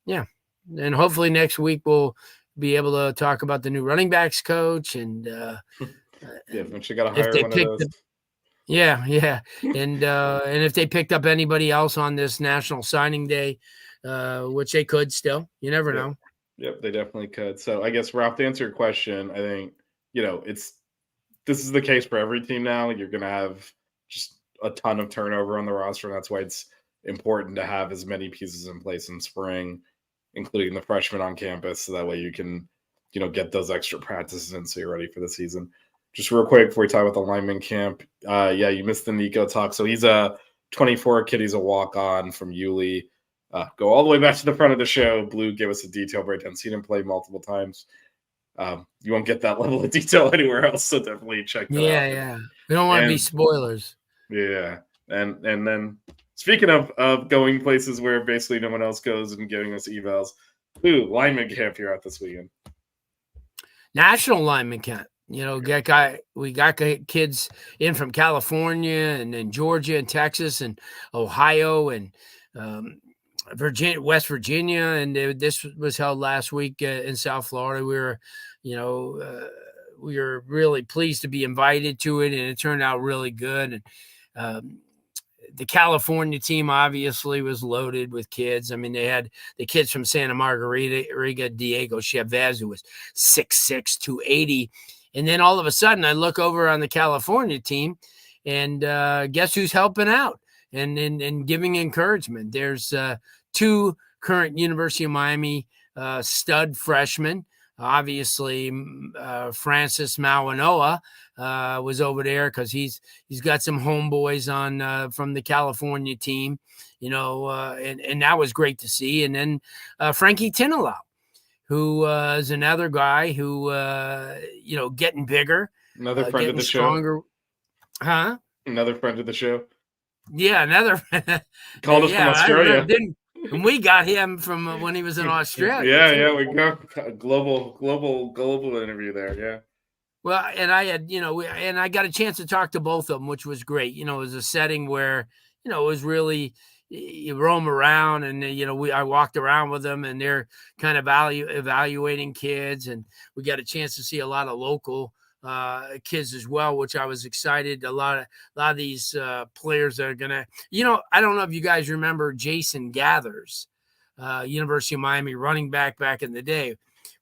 Speaker 2: and hopefully next week we'll be able to talk about the new running backs coach and
Speaker 1: but you got to hire one of those.
Speaker 2: And if they picked up anybody else on this National Signing Day, which they could still, you never know.
Speaker 1: Yep, they definitely could. So I guess, Ralph, to answer your question, I think this is the case for every team now. You're going to have just a ton of turnover on the roster, and that's why it's important to have as many pieces in place in spring, including the freshmen on campus, so that way you can, get those extra practices in so you're ready for the season. Just real quick before we talk about the lineman camp, you missed the Niko talk. So he's a 24 kid. He's a walk-on from Yulee. Go all the way back to the front of the show. Blue gave us a detail breakdown. Seen him play multiple times. You won't get that level of detail anywhere else, so definitely check that out.
Speaker 2: Yeah. We don't want to be spoilers.
Speaker 1: Yeah. And then speaking of going places where basically no one else goes and giving us evals, lineman camp here out this weekend.
Speaker 2: National lineman camp. We got kids in from California and then Georgia and Texas and Ohio and Virginia, West Virginia, and this was held last week in South Florida. We were really pleased to be invited to it, and it turned out really good. And the California team obviously was loaded with kids. I mean, they had the kids from Santa Margarita, Diego Chavez, who was 6'6", 280. And then all of a sudden I look over on the California team and guess who's helping out and giving encouragement. There's two current University of Miami stud freshmen. Obviously, Francis Mawanoa was over there because he's got some homeboys on from the California team, and that was great to see. And then Frankie Tinalau, who is another guy who getting bigger,
Speaker 1: Another friend of the
Speaker 2: stronger.
Speaker 1: show.
Speaker 2: Huh?
Speaker 1: Another friend of the show.
Speaker 2: Yeah, another.
Speaker 1: Called us from Australia.
Speaker 2: And we got him from when he was in Australia.
Speaker 1: Yeah, we got a global interview there. Yeah.
Speaker 2: Well, and I had, and I got a chance to talk to both of them, which was great. It was a setting where, it was really, you roam around and, I walked around with them and they're kind of evaluating kids. And we got a chance to see a lot of local kids as well, which I was excited. A lot of these players that are going to, I don't know if you guys remember Jason Gathers, University of Miami running back in the day.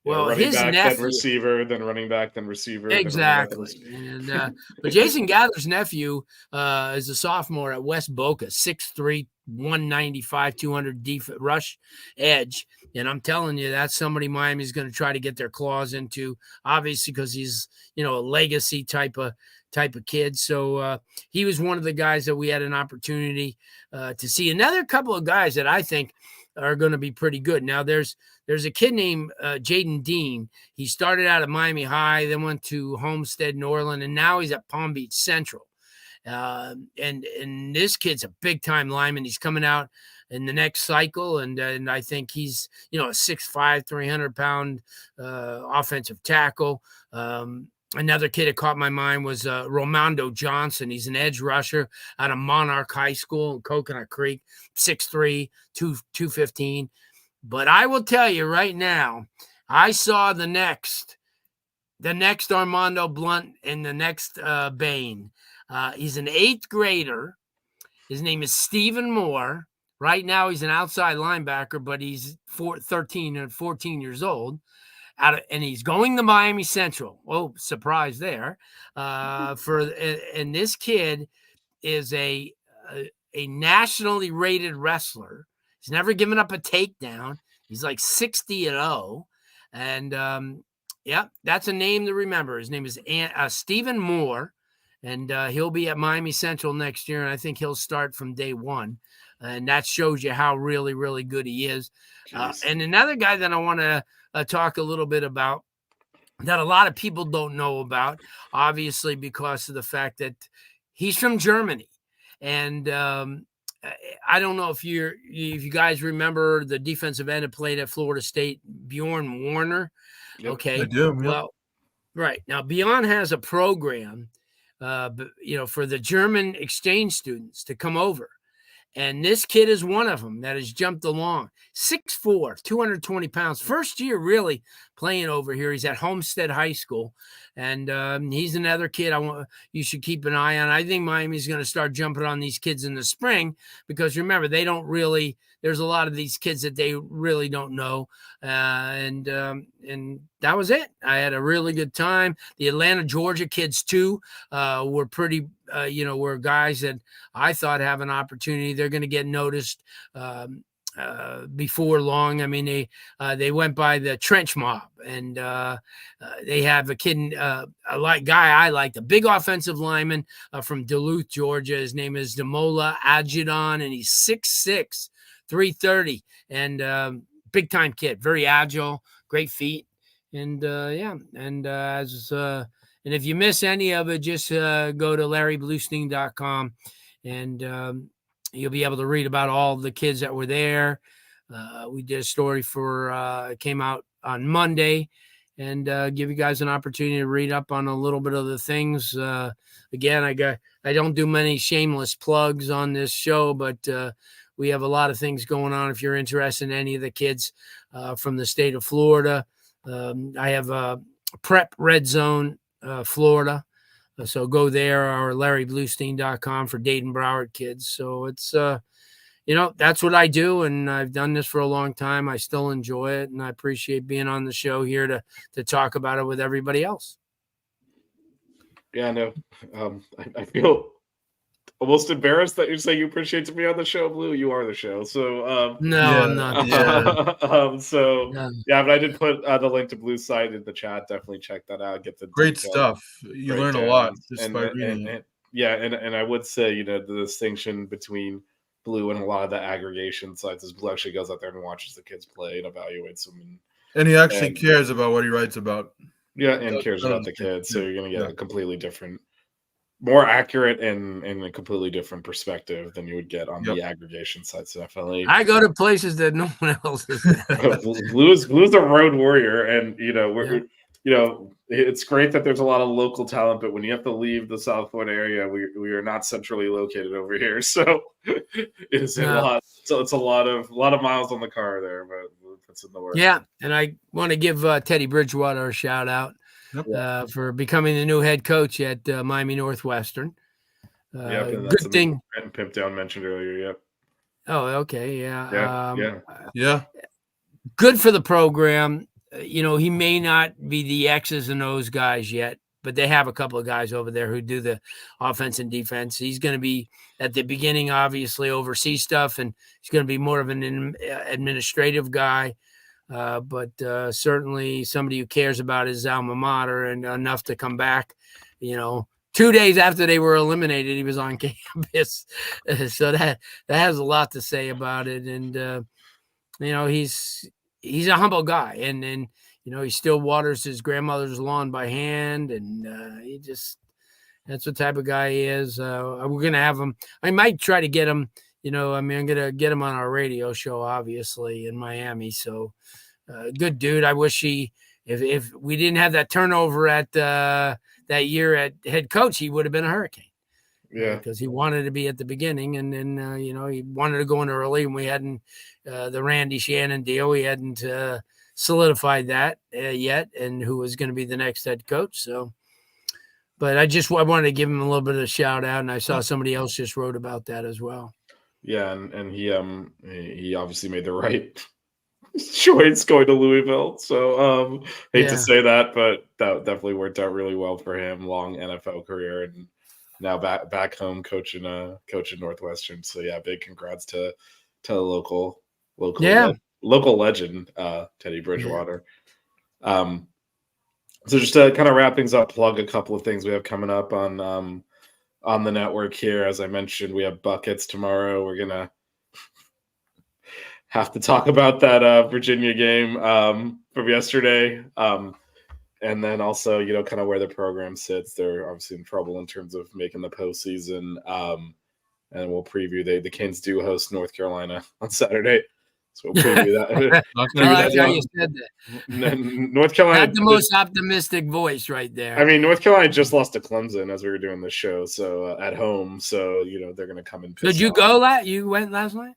Speaker 2: Well,
Speaker 1: running
Speaker 2: his
Speaker 1: back,
Speaker 2: nephew,
Speaker 1: then receiver, then running back, then receiver.
Speaker 2: exactly. And but Jason Gathers' nephew is a sophomore at West Boca, 6'3", 195, 200 rush edge. And I'm telling you, that's somebody Miami's going to try to get their claws into, obviously, because he's, a legacy type of kid. So he was one of the guys that we had an opportunity to see. Another couple of guys that I think are going to be pretty good. Now, there's a kid named Jaden Dean. He started out at Miami High, then went to Homestead, Norland, and now he's at Palm Beach Central. And this kid's a big-time lineman. He's coming out in the next cycle, and I think he's, a 6'5", 300-pound offensive tackle. Another kid that caught my mind was Romando Johnson. He's an edge rusher out of Monarch High School in Coconut Creek, 6'3", 215. But I will tell you right now, I saw the next Armando Blunt and the next Bain. He's an 8th grader. His name is Stephen Moore. Right now, he's an outside linebacker, but he's 13 or 14 years old. And he's going to Miami Central. Oh, surprise there. And this kid is a nationally rated wrestler. He's never given up a takedown. He's like 60-0. And that's a name to remember. His name is Stephen Moore. And he'll be at Miami Central next year. And I think he'll start from day one. And that shows you how really, really good he is. And another guy that I want to talk a little bit about that a lot of people don't know about, obviously, because of the fact that he's from Germany. And I don't know if you guys remember the defensive end that played at Florida State, Bjorn Warner.
Speaker 1: Yep.
Speaker 2: Okay.
Speaker 6: I do. Yep.
Speaker 2: Well, right. Now, Bjorn has a program, for the German exchange students to come over. And this kid is one of them that has jumped along. 6'4", 220 pounds. First year really playing over here. He's at Homestead High School. And he's another kid you should keep an eye on. I think Miami's going to start jumping on these kids in the spring because, remember, there's a lot of these kids that they really don't know. And that was it. I had a really good time. The Atlanta, Georgia kids, too, were pretty were guys that I thought have an opportunity. They're going to get noticed before long. I mean, they went by the Trench Mob, and they have a kid, guy I like, a big offensive lineman from Duluth, Georgia. His name is Demola Adjudon, and he's 6'6", 330, and big time kid, very agile, great feet, and and if you miss any of it, just go to LarryBluestein.com, and you'll be able to read about all the kids that were there. We did a story it came out on Monday, and give you guys an opportunity to read up on a little bit of the things. Again, I don't do many shameless plugs on this show, but we have a lot of things going on. If you're interested in any of the kids from the state of Florida, I have a Prep Red Zone, Florida. So go there, or LarryBluestein.com for Dayton Broward kids. So it's, that's what I do. And I've done this for a long time. I still enjoy it. And I appreciate being on the show here to talk about it with everybody else.
Speaker 1: Yeah, no, I feel almost embarrassed that you're saying you appreciate me on the show, Blue. You are the show. So
Speaker 2: No,
Speaker 6: Yeah,
Speaker 2: I'm not.
Speaker 6: yeah.
Speaker 1: So
Speaker 2: No.
Speaker 1: yeah, but I did put the link to Blue's site in the chat. Definitely check that out. Get the
Speaker 6: Great
Speaker 1: detailed
Speaker 6: stuff. You learn a lot
Speaker 1: breakdowns.
Speaker 6: just by reading it.
Speaker 1: And I would say, the distinction between Blue and a lot of the aggregation sites is Blue actually goes out there and watches the kids play and evaluates them,
Speaker 6: And he actually
Speaker 1: and-
Speaker 6: cares about what he writes about.
Speaker 1: and cares
Speaker 6: None of
Speaker 1: about the
Speaker 6: the
Speaker 1: kids.
Speaker 6: kids,
Speaker 1: So
Speaker 6: yeah,
Speaker 1: you're gonna get
Speaker 6: yeah.
Speaker 1: a completely different, more accurate, and a completely different perspective than you would get on the aggregation sites. Definitely,
Speaker 2: I go to places that no one else is at.
Speaker 1: Blue's a road warrior, and it's great that there's a lot of local talent, but when you have to leave the South Florida area, we are not centrally located over here, so it's a lot. So it's a lot of miles on the car there, but it's in the works.
Speaker 2: Yeah, and I want to give Teddy Bridgewater a shout out for becoming the new head coach at Miami Northwestern.
Speaker 1: And that's
Speaker 2: good thing.
Speaker 1: Pimp Down mentioned earlier. Yep.
Speaker 2: Oh, okay,
Speaker 1: Yeah.
Speaker 2: Good for the program. He may not be the X's and O's guys yet, but they have a couple of guys over there who do the offense and defense. He's going to be at the beginning, obviously, oversee stuff, and he's going to be more of an administrative guy. But certainly somebody who cares about his alma mater and enough to come back. 2 days after they were eliminated, he was on campus. So that has a lot to say about it. And he's a humble guy, and he still waters his grandmother's lawn by hand, and that's what type of guy he is. We're gonna have him. I might try to get him. I'm gonna get him on our radio show, obviously in Miami. So, good dude. I wish if we didn't have that turnover at that year at head coach, he would have been a Hurricane.
Speaker 1: Yeah,
Speaker 2: because he wanted to be at the beginning, and then he wanted to go in early, and we hadn't the Randy Shannon deal. We hadn't solidified that yet, and who was going to be the next head coach. So, but I wanted to give him a little bit of a shout out, and I saw somebody else just wrote about that as well.
Speaker 1: Yeah, and he obviously made the right choice going to Louisville. So hate to say that, but that definitely worked out really well for him. Long NFL career, and now back home coaching Northwestern. So yeah, big congrats to the local legend, Teddy Bridgewater. So just to kind of wrap things up, plug a couple of things we have coming up on the network here. As I mentioned, we have buckets tomorrow. We're gonna have to talk about that Virginia game from yesterday. And then also, kind of where the program sits. They're obviously in trouble in terms of making the postseason. And we'll preview the Canes do host North Carolina on Saturday. So we'll preview that.
Speaker 2: I like how you said that.
Speaker 1: North Carolina.
Speaker 2: Not the most optimistic voice right there.
Speaker 1: I mean, North Carolina just lost to Clemson as we were doing the show. So at home. So, they're going to come in.
Speaker 2: Did you go you went last night?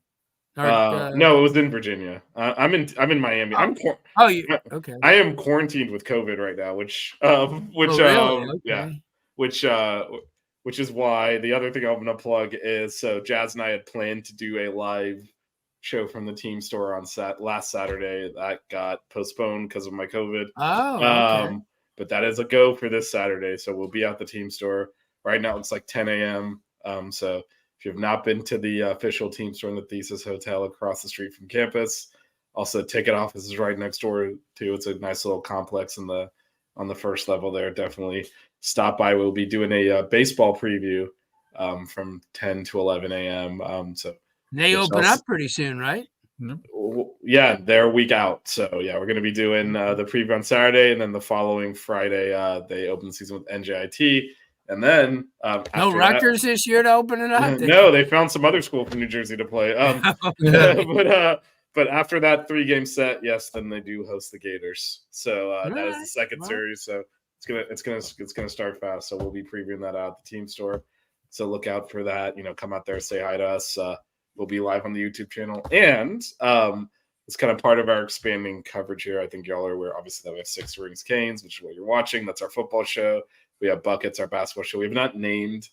Speaker 1: No, it was in Virginia. I'm in Miami.
Speaker 2: Okay.
Speaker 1: I am quarantined with COVID right now, which which is why the other thing I'm going to plug is Jazz and I had planned to do a live show from the team store on last Saturday. That got postponed because of my COVID.
Speaker 2: Okay.
Speaker 1: But that is a go for this Saturday, so we'll be at the team store. Right now it's like 10 a.m. So if you have not been to the official team store in the Thesis Hotel across the street from campus, also ticket office is right next door too. It's a nice little complex on the first level there. Definitely stop by. We'll be doing a baseball preview from 10 to 11 a.m. So
Speaker 2: they open up pretty soon, right?
Speaker 1: Yeah, they're a week out. So yeah, we're going to be doing the preview on Saturday, and then the following Friday they open the season with NJIT. And then
Speaker 2: no Rutgers this year to open it up.
Speaker 1: No, they found some other school from New Jersey to play. But after that 3-game set, yes, then they do host the Gators. So that is the second series. So it's gonna start fast. So we'll be previewing that out at the team store. So look out for that. Come out there, say hi to us. We'll be live on the YouTube channel, and it's kind of part of our expanding coverage here. I think y'all are aware, obviously, that we have 6 Rings Canes, which is what you're watching. That's our football show. We have Buckets, our basketball show. We have not named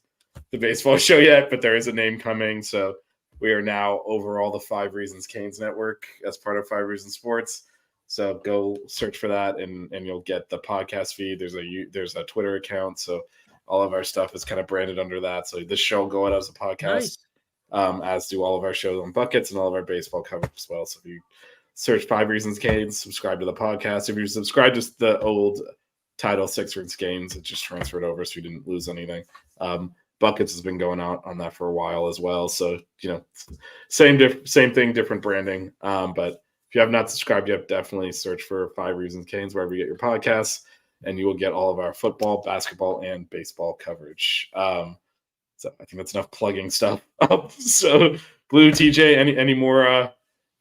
Speaker 1: the baseball show yet, but there is a name coming. So we are now overall the 5 Reasons Canes network as part of 5 Reasons Sports. So go search for that, and you'll get the podcast feed. There's a Twitter account. So all of our stuff is kind of branded under that. So this show will go out as a podcast, as do all of our shows on Buckets and all of our baseball coverage as well. So if you search 5 Reasons Canes, subscribe to the podcast. If you subscribe to the old title 6 Rings Canes, it just transferred over, so you didn't lose anything. Buckets has been going out on that for a while as well. So, same thing, different branding. But if you have not subscribed yet, definitely search for 5 Reasons Canes wherever you get your podcasts, and you will get all of our football, basketball, and baseball coverage. So I think that's enough plugging stuff up. So, Blue, TJ, any more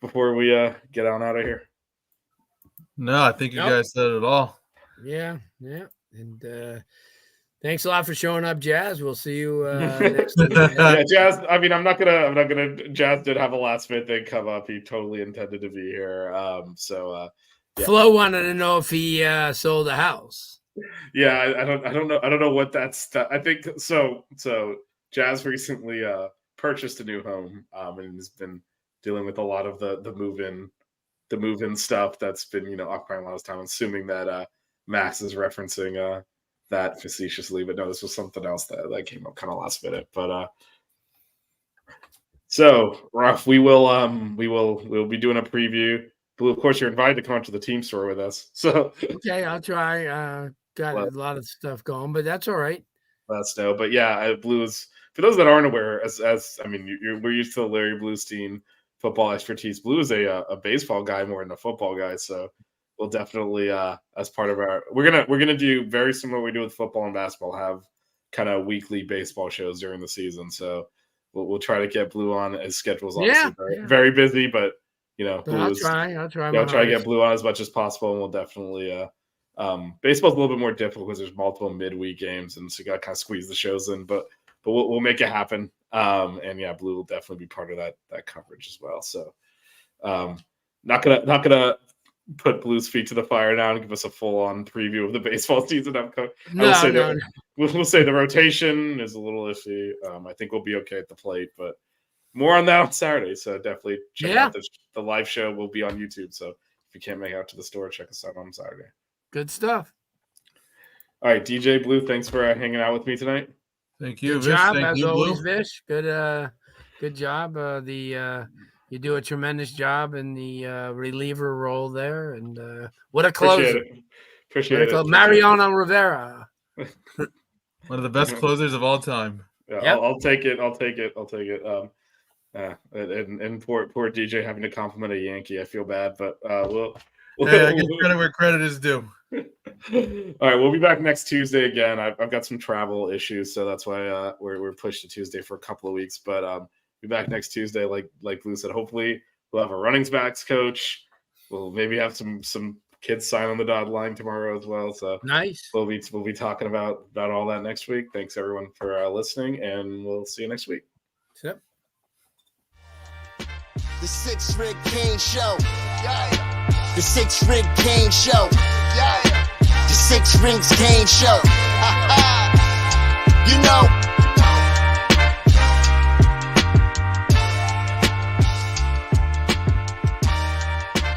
Speaker 1: before we get on out of here?
Speaker 6: No, I think you guys said it all.
Speaker 2: Yeah. And thanks a lot for showing up, Jazz. We'll see you next week.
Speaker 1: Yeah, Jazz. I mean, I'm not gonna. Jazz did have a last minute thing come up. He totally intended to be here. Yeah.
Speaker 2: Flo wanted to know if he sold a house.
Speaker 1: Yeah, I don't know what that's. I think so. So Jazz recently purchased a new home, and has been dealing with a lot of the move-in stuff that's been occupying a lot of time. I'm assuming that Max is referencing that facetiously, but no, this was something else that came up kind of last minute. But so Ruff, we'll be doing a preview. Blue, of course, you're invited to come out to the team store with us. So
Speaker 2: okay, I'll try. Got a lot of stuff going, but that's all right.
Speaker 1: Let us know. But yeah, Blue is, for those that aren't aware, as I mean, we're used to Larry Bluestein football expertise. Blue is a baseball guy more than a football guy, so we'll definitely as part of our we're gonna do very similar to what we do with football and basketball, have kind of weekly baseball shows during the season. So we'll try to get Blue on. His schedule's obviously very busy, but
Speaker 2: I'll try.
Speaker 1: I'll try to get Blue on as much as possible, and we'll definitely baseball's a little bit more difficult because there's multiple midweek games, and so you got to kind of squeeze the shows in, but we'll make it happen. And yeah, Blue will definitely be part of that coverage as well. So not gonna put Blue's feet to the fire now and give us a full-on preview of the baseball season upcoming. We'll say the rotation is a little iffy. I think we'll be okay at the plate, but more on that on Saturday. So definitely check out the live show. Will be on YouTube. So if you can't make it out to the store, check us out on Saturday.
Speaker 2: Good stuff.
Speaker 1: All right, DJ, Blue, thanks for hanging out with me tonight.
Speaker 6: Thank you.
Speaker 2: Good job,
Speaker 6: Thank
Speaker 2: as
Speaker 6: you,
Speaker 2: always,
Speaker 6: Blue.
Speaker 2: Vish. Good job. You do a tremendous job in the reliever role there, and what a closer!
Speaker 1: Appreciate it.
Speaker 2: Mariano Rivera,
Speaker 6: one of the best closers of all time.
Speaker 1: Yeah, yep. I'll take it. And poor DJ having to compliment a Yankee. I feel bad, but we'll
Speaker 6: get credit where credit is due.
Speaker 1: All right, we'll be back next Tuesday again. I've got some travel issues, so that's why we're pushed to Tuesday for a couple of weeks. But be back next Tuesday, like Blue said. Hopefully, we'll have a running backs coach. We'll maybe have some kids sign on the dotted line tomorrow as well. So
Speaker 2: nice.
Speaker 1: We'll be talking about all that next week. Thanks everyone for listening, and we'll see you next week.
Speaker 2: Yep.
Speaker 4: The 6 Ring Cane Show. Yeah. The 6 Ring Cane Show. Yeah. The 6 Rings Cane Show. You know.